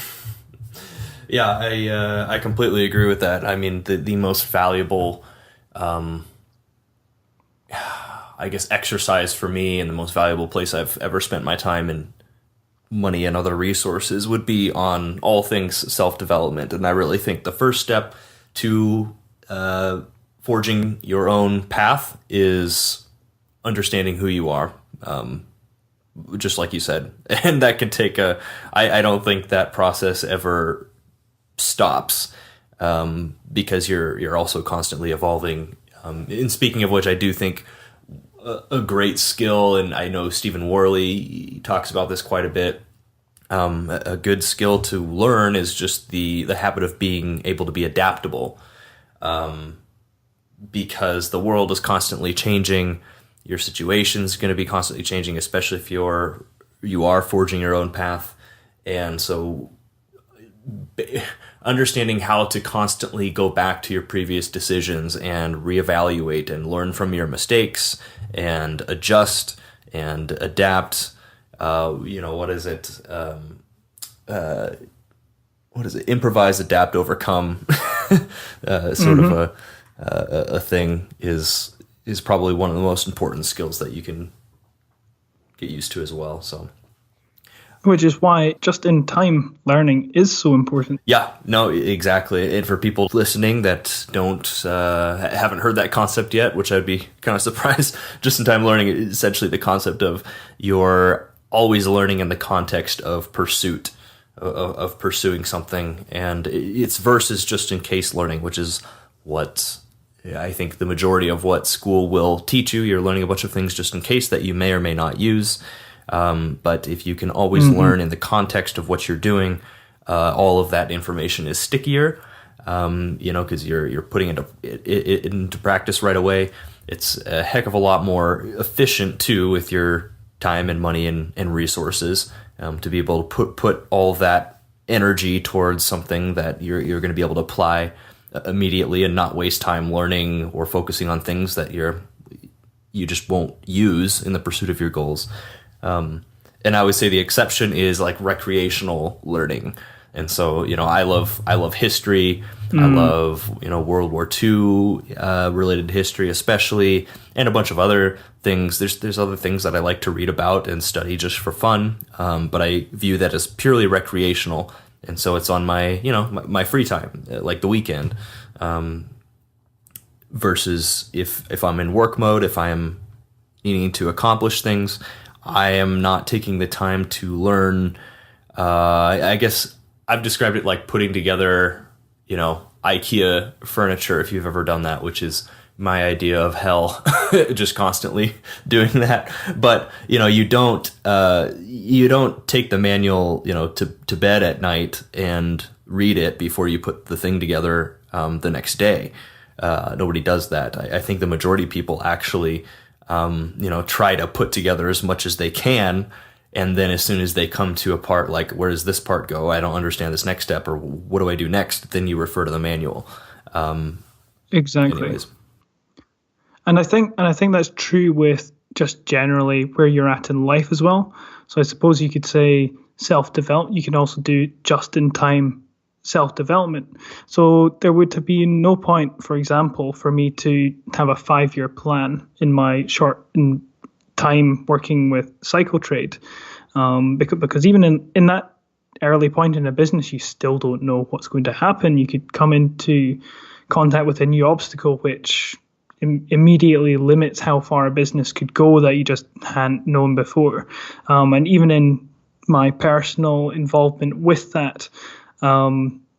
Yeah, I completely agree with that. I mean, the most valuable, I guess, exercise for me, and the most valuable place I've ever spent my time and money and other resources would be on all things self-development. And I really think the first step to forging your own path is understanding who you are. Just like you said, and that can take I don't think that process ever stops, because you're also constantly evolving. And speaking of which, I do think a great skill, and I know Stephen Worley talks about this quite a bit. A good skill to learn is just the habit of being able to be adaptable, because the world is constantly changing. Your situation's going to be constantly changing, especially if you are forging your own path. And so understanding how to constantly go back to your previous decisions and reevaluate and learn from your mistakes and adjust and adapt. What is it? Improvise, adapt, overcome. Sort of a thing is probably one of the most important skills that you can get used to as well. So, which is why just-in-time learning is so important. Yeah, no, exactly. And for people listening that haven't heard that concept yet, which I'd be kind of surprised, just-in-time learning is essentially the concept of you're always learning in the context of pursuit, of pursuing something, and it's versus just-in-case learning, which is what I think the majority of what school will teach you. You're learning a bunch of things just in case that you may or may not use. But if you can always learn in the context of what you're doing, all of that information is stickier, because you're putting it into practice right away. It's a heck of a lot more efficient, too, with your time and money and resources, to be able to put all that energy towards something that you're going to be able to apply immediately and not waste time learning or focusing on things that you just won't use in the pursuit of your goals. And I would say the exception is like recreational learning. And so, I love history. I love, World War II related history especially, and a bunch of other things. There's other things that I like to read about and study just for fun. But I view that as purely recreational. And so it's on my, my free time, like the weekend, versus if I'm in work mode, if I am needing to accomplish things, I am not taking the time to learn. I guess I've described it like putting together, IKEA furniture, if you've ever done that, which is my idea of hell, just constantly doing that. But, you don't take the manual, to bed at night and read it before you put the thing together the next day. Nobody does that. I think the majority of people actually, try to put together as much as they can. And then as soon as they come to a part like, where does this part go? I don't understand this next step, or what do I do next? Then you refer to the manual. Exactly. Anyways. And I think that's true with just generally where you're at in life as well. So I suppose you could say self-develop. You can also do just-in-time self-development. So there would be no point, for example, for me to have a 5-year plan in my short time working with cycle trade, because even in that early point in a business, you still don't know what's going to happen. You could come into contact with a new obstacle, which immediately limits how far a business could go that you just hadn't known before. And even in my personal involvement with that,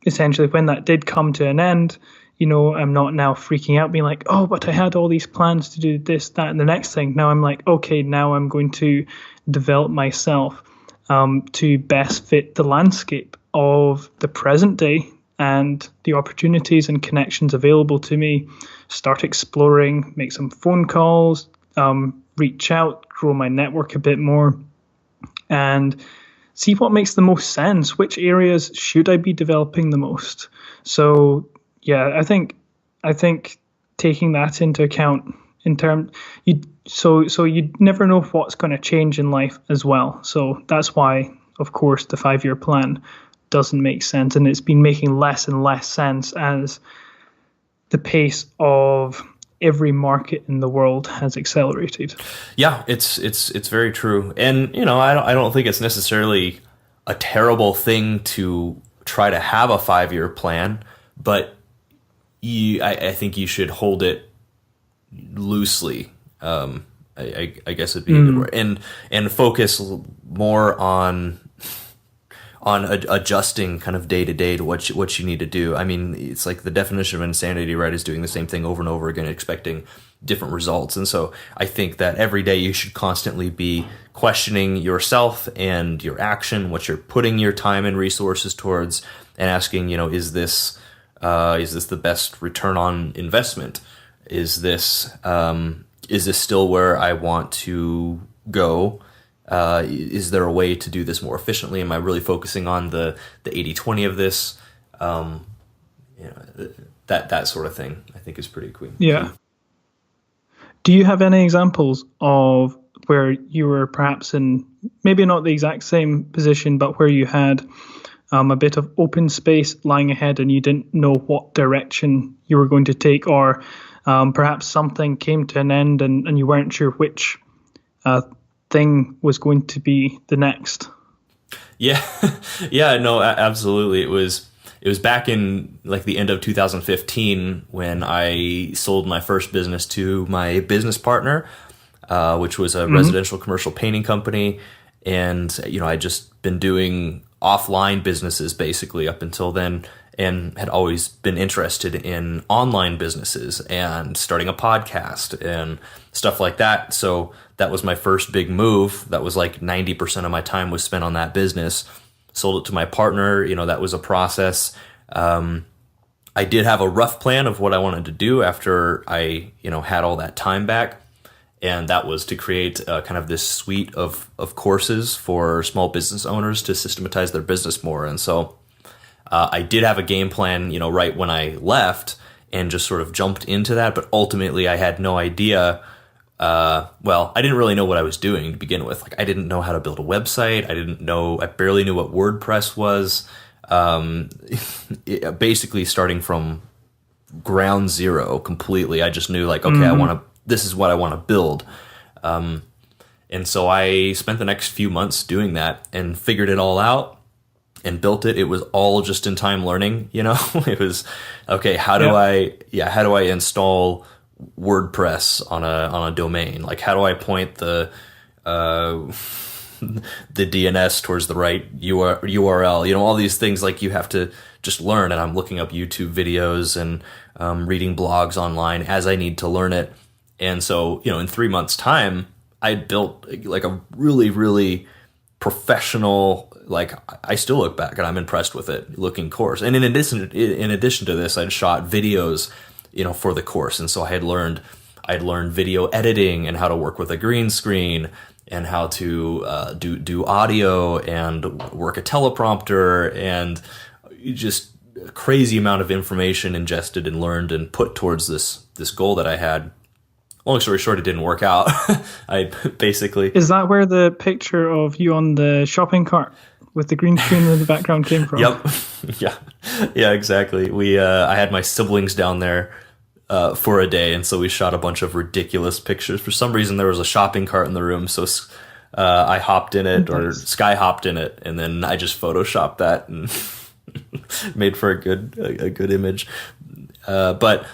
essentially when that did come to an end, I'm not now freaking out being like, oh, but I had all these plans to do this, that, and the next thing. Now I'm like, okay, now I'm going to develop myself to best fit the landscape of the present day and the opportunities and connections available to me. Start exploring, make some phone calls, reach out, grow my network a bit more, and see what makes the most sense. Which areas should I be developing the most? So yeah, I think taking that into account so you never know what's going to change in life as well. So that's why, of course, the 5-year plan doesn't make sense, and it's been making less and less sense as the pace of every market in the world has accelerated. Yeah, it's very true. And, I don't think it's necessarily a terrible thing to try to have a 5-year plan, but I think you should hold it loosely. I guess it'd be a good word, and focus more on adjusting kind of day to day to what you need to do. I mean, it's like the definition of insanity, right, is doing the same thing over and over again, expecting different results. And so I think that every day you should constantly be questioning yourself and your action, what you're putting your time and resources towards, and asking, is this the best return on investment? Is this still where I want to go? Is there a way to do this more efficiently? Am I really focusing on the 80-20 of this? That sort of thing, I think, is pretty cool. Yeah. Do you have any examples of where you were perhaps in maybe not the exact same position, but where you had a bit of open space lying ahead and you didn't know what direction you were going to take, or perhaps something came to an end and you weren't sure which thing was going to be the next? Yeah, yeah, no, absolutely. It was back in like the end of 2015 when I sold my first business to my business partner, which was a residential commercial painting company. And, I'd just been doing offline businesses basically up until then, and had always been interested in online businesses and starting a podcast and stuff like that. So that was my first big move. That was like 90% of my time was spent on that business. Sold it to my partner. That was a process. I did have a rough plan of what I wanted to do after I, had all that time back. And that was to create kind of this suite of courses for small business owners to systematize their business more. And so I did have a game plan, right when I left, and just sort of jumped into that. But ultimately, I had no idea. I didn't really know what I was doing to begin with. Like, I didn't know how to build a website. I barely knew what WordPress was. Basically starting from ground zero completely. I just knew like, okay, this is what I want to build. And so I spent the next few months doing that and figured it all out and built it. It was all just in time learning, it was, okay, how do I install WordPress on a domain? Like, how do I point the DNS towards the right URL? All these things, like, you have to just learn. And I'm looking up YouTube videos and reading blogs online as I need to learn it. And so, in 3 months' time, I built like a really, really professional, like, I still look back and I'm impressed with it, looking course. And in addition to this, I'd shot videos, for the course. And so I'd learned video editing and how to work with a green screen and how to do audio and work a teleprompter, and just a crazy amount of information ingested and learned and put towards this goal that I had. Long story short, it didn't work out. I basically... Is that where the picture of you on the shopping cart with the green screen in the background came from? Yep. Yeah, exactly. I had my siblings down there for a day, and so we shot a bunch of ridiculous pictures. For some reason, there was a shopping cart in the room, so I hopped in it, or Sky hopped in it, and then I just photoshopped that and made for a good image. But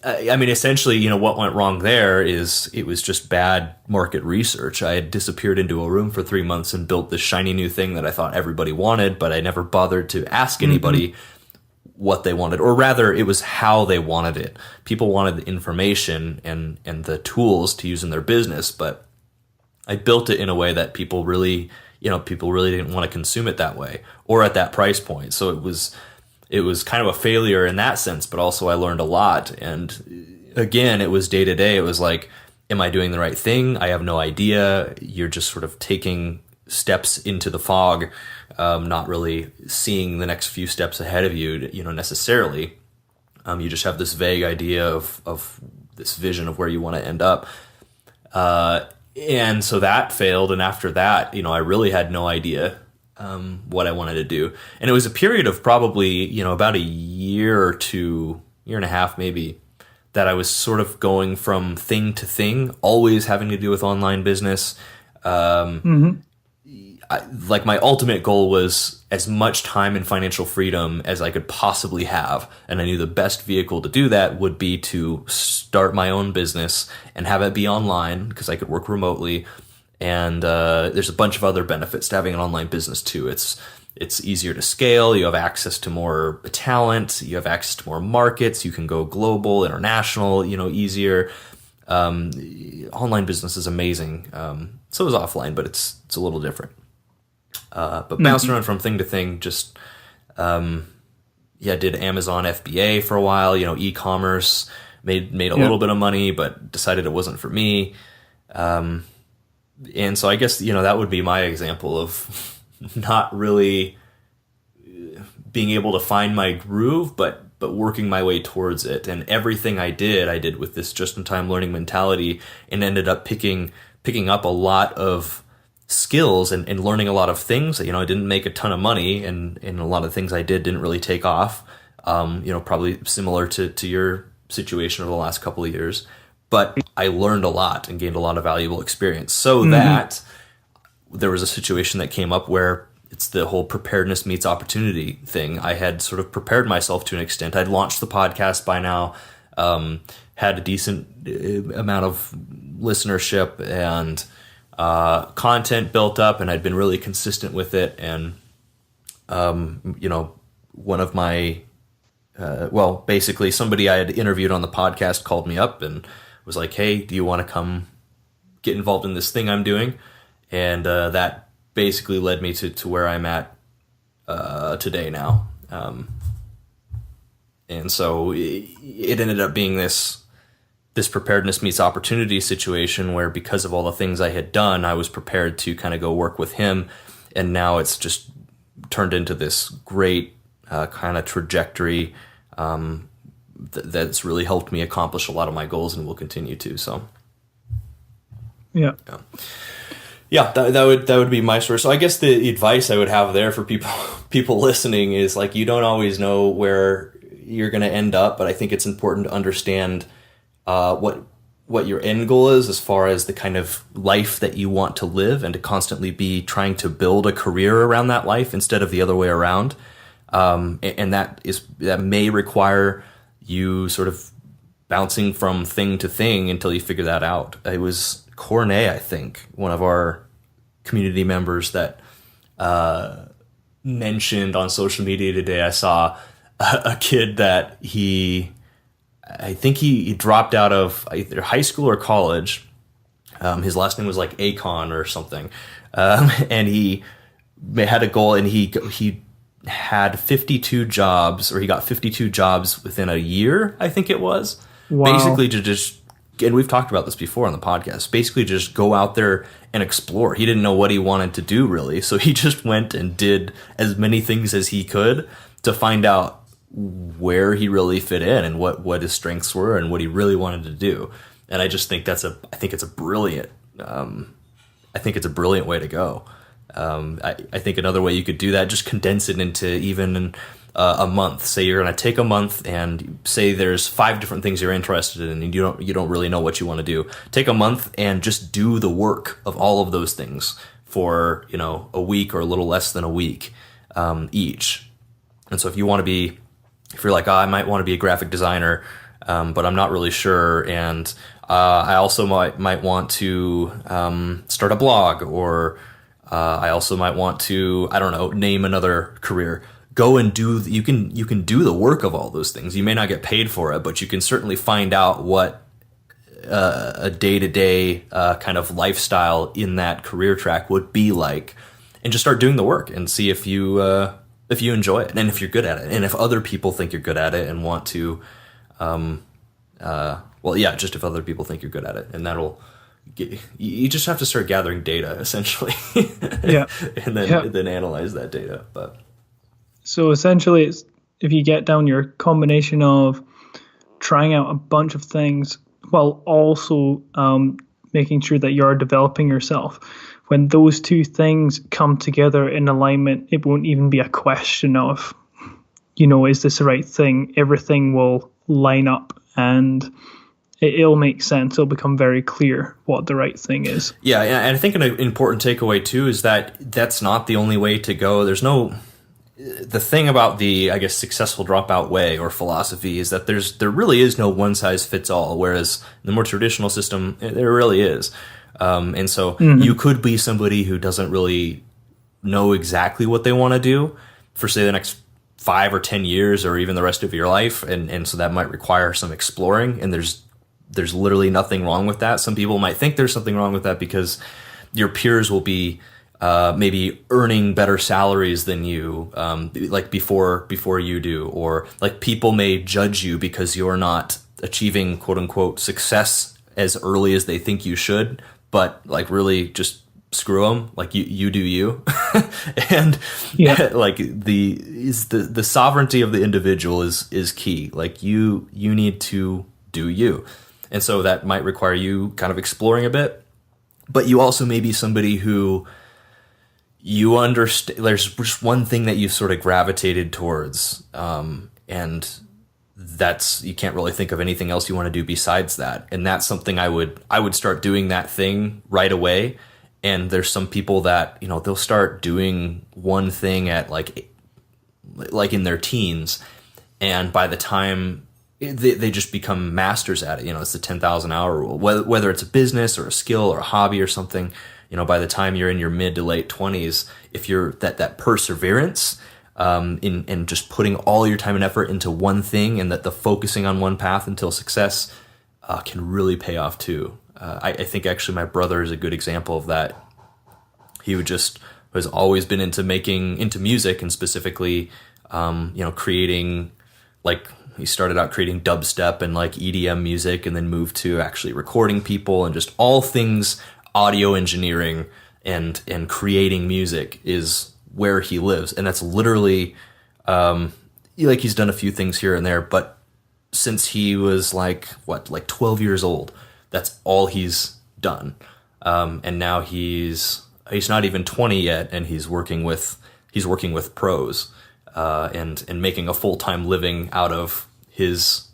I mean, essentially, what went wrong there is it was just bad market research. I had disappeared into a room for 3 months and built this shiny new thing that I thought everybody wanted, but I never bothered to ask anybody what they wanted, or rather, it was how they wanted it. People wanted the information and the tools to use in their business, but I built it in a way that people really didn't want to consume it that way or at that price point. So it was kind of a failure in that sense, but also I learned a lot. And again, it was day to day. It was like, am I doing the right thing? I have no idea. You're just sort of taking steps into the fog, not really seeing the next few steps ahead of you, necessarily. You just have this vague idea of this vision of where you want to end up. And so that failed. And after that, I really had no idea what I wanted to do. And it was a period of probably, about a year or two, year and a half maybe, that I was sort of going from thing to thing, always having to do with online business. Like, my ultimate goal was as much time and financial freedom as I could possibly have. And I knew the best vehicle to do that would be to start my own business and have it be online, because I could work remotely. And there's a bunch of other benefits to having an online business too. It's it's easier to scale. You have access to more talent. You have access to more markets. You can go global, international, easier. Online business is amazing. So is offline, but it's a little different. But bouncing around from thing to thing, just, did Amazon FBA for a while, e-commerce, made a little bit of money, but decided it wasn't for me. And so I guess, that would be my example of not really being able to find my groove, but working my way towards it. And everything I did with this just-in-time learning mentality, and ended up picking up a lot of skills and learning a lot of things. I didn't make a ton of money, and a lot of things I didn't really take off. Probably similar to your situation over the last couple of years. But I learned a lot and gained a lot of valuable experience, so that there was a situation that came up where it's the whole preparedness meets opportunity thing. I had sort of prepared myself to an extent. I'd launched the podcast by now, had a decent amount of listenership and content built up, and I'd been really consistent with it. And, one of my, basically somebody I had interviewed on the podcast called me up and was like, hey, do you want to come get involved in this thing I'm doing? And that basically led me to where I'm at today now. And so it ended up being this preparedness meets opportunity situation where, because of all the things I had done, I was prepared to kind of go work with him. And now it's just turned into this great kind of trajectory that's really helped me accomplish a lot of my goals, and will continue to. So, yeah, that would be my story. So I guess the advice I would have there for people listening is, like, you don't always know where you're going to end up, but I think it's important to understand what your end goal is, as far as the kind of life that you want to live, and to constantly be trying to build a career around that life instead of the other way around. And that may require you sort of bouncing from thing to thing until you figure that out. It was Cornet, I think, one of our community members, that mentioned on social media today. I saw a kid that I think he dropped out of either high school or college. His last name was like Akon or something. And he had a goal, and he had 52 jobs, or he got 52 jobs within a year, I think it was. Wow. Basically to just, and we've talked about this before on the podcast, basically just go out there and explore. He didn't know what he wanted to do, really. So he just went and did as many things as he could to find out where he really fit in, and what his strengths were, and what he really wanted to do. And I just think I think it's a brilliant way to go. I think another way you could do that, just condense it into even a month. Say you're going to take a month, and say there's 5 different things you're interested in, and you don't really know what you want to do. Take a month and just do the work of all of those things for, a week or a little less than a week each. And so if you're like, I might want to be a graphic designer, but I'm not really sure, and I also might want to start a blog, or I also might want to, I don't know, name another career. Go and you can do the work of all those things. You may not get paid for it, but you can certainly find out what a day-to-day kind of lifestyle in that career track would be like, and just start doing the work and see if you enjoy it, and if you're good at it, and if other people think you're good at it and want to, just if other people think you're good at it, and you just have to start gathering data, essentially. And then analyze that data. But so essentially, it's, if you get down your combination of trying out a bunch of things while also making sure that you're developing yourself, when those two things come together in alignment, it won't even be a question of, is this the right thing? Everything will line up, and it'll make sense. It'll become very clear what the right thing is. Yeah, and I think an important takeaway too is that that's not the only way to go. The thing about the, I guess, successful dropout way or philosophy is that there really is no one size fits all, whereas in the more traditional system, there really is. And so you could be somebody who doesn't really know exactly what they want to do for, say, the next 5 or 10 years, or even the rest of your life, and so that might require some exploring. And there's literally nothing wrong with that. Some people might think there's something wrong with that because your peers will be maybe earning better salaries than you, like before you do, or like people may judge you because you're not achieving quote unquote success as early as they think you should. But like, really, just screw them. Like, you do you. And like the sovereignty of the individual is key. Like, you need to do you. And so that might require you kind of exploring a bit, but you also may be somebody who you understand. There's just one thing that you sort of gravitated towards, and that's, you can't really think of anything else you want to do besides that. And that's something I would start doing that thing right away. And there's some people that, they'll start doing one thing at like in their teens, and by the time they just become masters at it. It's the 10,000 hour rule, whether it's a business or a skill or a hobby or something. By the time you're in your mid to late 20s, if you're that perseverance, in just putting all your time and effort into one thing, and that the focusing on one path until success can really pay off too. I think actually my brother is a good example of that. He has always been into music, and specifically, creating, like, he started out creating dubstep and like EDM music, and then moved to actually recording people, and just all things audio engineering and creating music is where he lives. And that's literally, like, he's done a few things here and there, but since he was like 12 years old, that's all he's done. And now he's not even 20 yet, and he's working with pros, and making a full-time living out of his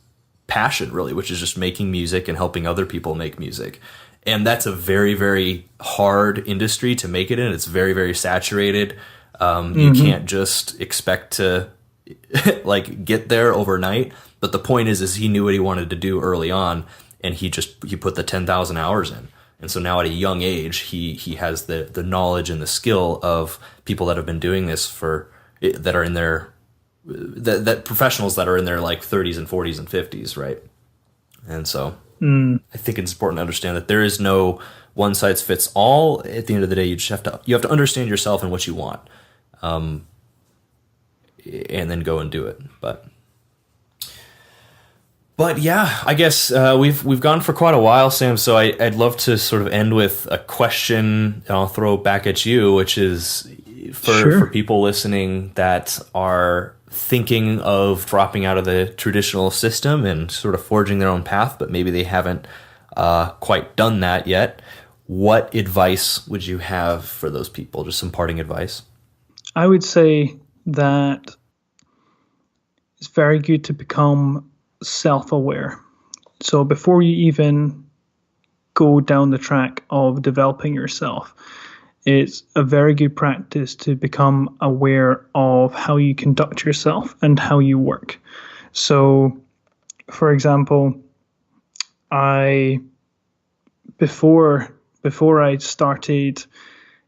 passion, really, which is just making music and helping other people make music. And that's a very, very hard industry to make it in. It's very, very saturated. You can't just expect to like get there overnight. But the point is he knew what he wanted to do early on, and he put the 10,000 hours in. And so now at a young age, he has the knowledge and the skill of people that have been doing this that are in their, that professionals that are in their like 30s and 40s and 50s, right? And so I think it's important to understand that there is no one size fits all. At the end of the day, you have to understand yourself and what you want, and then go and do it. But yeah, I guess we've gone for quite a while, Sam. So I'd love to sort of end with a question, and I'll throw it back at you, which is for people listening that are thinking of dropping out of the traditional system and sort of forging their own path, but maybe they haven't quite done that yet. What advice would you have for those people? Just some parting advice. I would say that it's very good to become self-aware. So before you even go down the track of developing yourself, it's a very good practice to become aware of how you conduct yourself and how you work. So, for example, before I started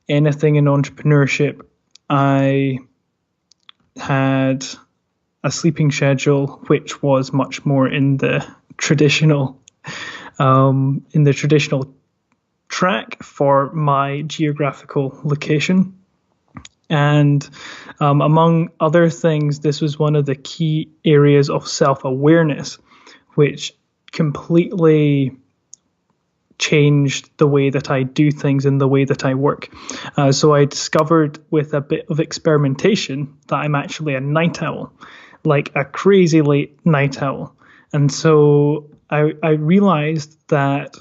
anything in entrepreneurship, I had a sleeping schedule which was much more in the traditional track for my geographical location. And among other things, this was one of the key areas of self-awareness, which completely changed the way that I do things and the way that I work. So I discovered with a bit of experimentation that I'm actually a night owl, like a crazy late night owl. And so I realized that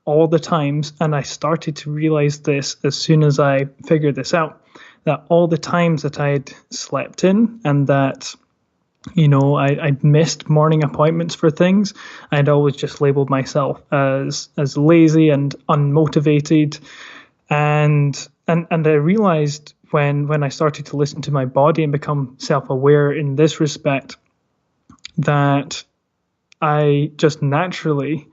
all the times, and I started to realize this as soon as I figured this out, that all the times that I had slept in and that, I'd missed morning appointments for things, I'd always just labeled myself as lazy and unmotivated. And I realized when I started to listen to my body and become self-aware in this respect, that I just naturally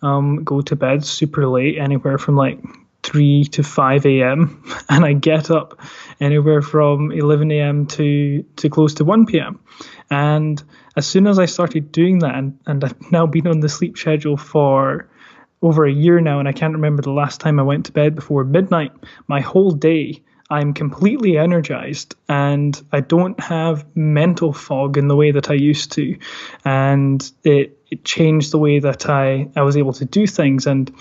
go to bed super late, anywhere from like 3 to 5 a.m. and I get up anywhere from 11 a.m. to close to 1 p.m. And as soon as I started doing that, and I've now been on the sleep schedule for over a year now, and I can't remember the last time I went to bed before midnight, my whole day I'm completely energized and I don't have mental fog in the way that I used to. And it changed the way that I was able to do things. And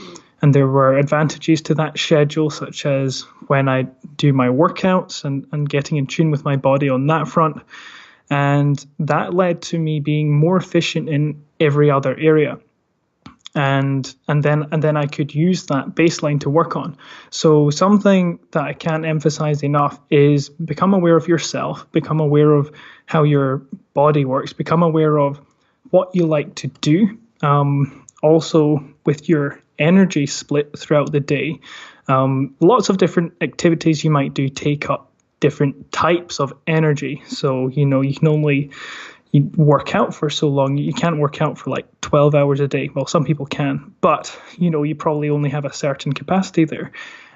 there were advantages to that schedule, such as when I do my workouts and getting in tune with my body on that front. And that led to me being more efficient in every other area. And then I could use that baseline to work on. So something that I can't emphasize enough is become aware of yourself, become aware of how your body works, become aware of what you like to do. Also with your energy split throughout the day. Lots of different activities you might do take up different types of energy. So, you can only work out for so long. You can't work out for like 12 hours a day. Well, some people can, but you probably only have a certain capacity there.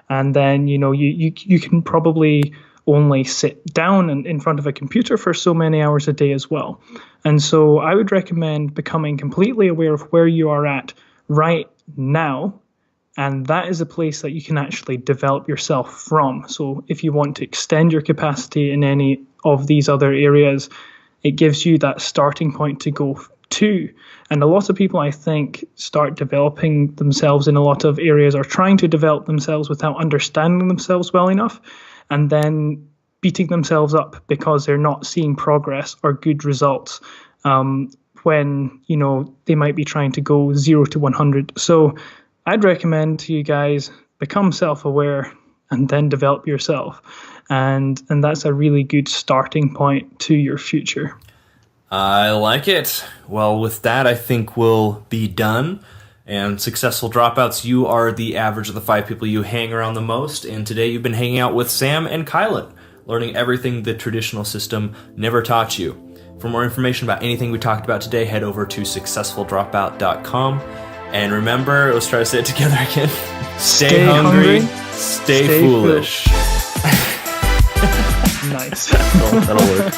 And then you can probably only sit down in front of a computer for so many hours a day as well. And so I would recommend becoming completely aware of where you are at right now, and that is a place that you can actually develop yourself from. So if you want to extend your capacity in any of these other areas, it gives you that starting point to go to. And a lot of people, I think, start developing themselves in a lot of areas, or trying to develop themselves without understanding themselves well enough, and then beating themselves up because they're not seeing progress or good results when, they might be trying to go 0 to 100. So I'd recommend to you guys, become self-aware and then develop yourself. And that's a really good starting point to your future. I like it. Well, with that, I think we'll be done. And Successful Dropouts, you are the average of the 5 people you hang around the most. And today you've been hanging out with Sam and Kylon, learning everything the traditional system never taught you. For more information about anything we talked about today, head over to successfuldropout.com. And let's try to say it together again. Stay hungry, stay foolish. Nice. That'll work.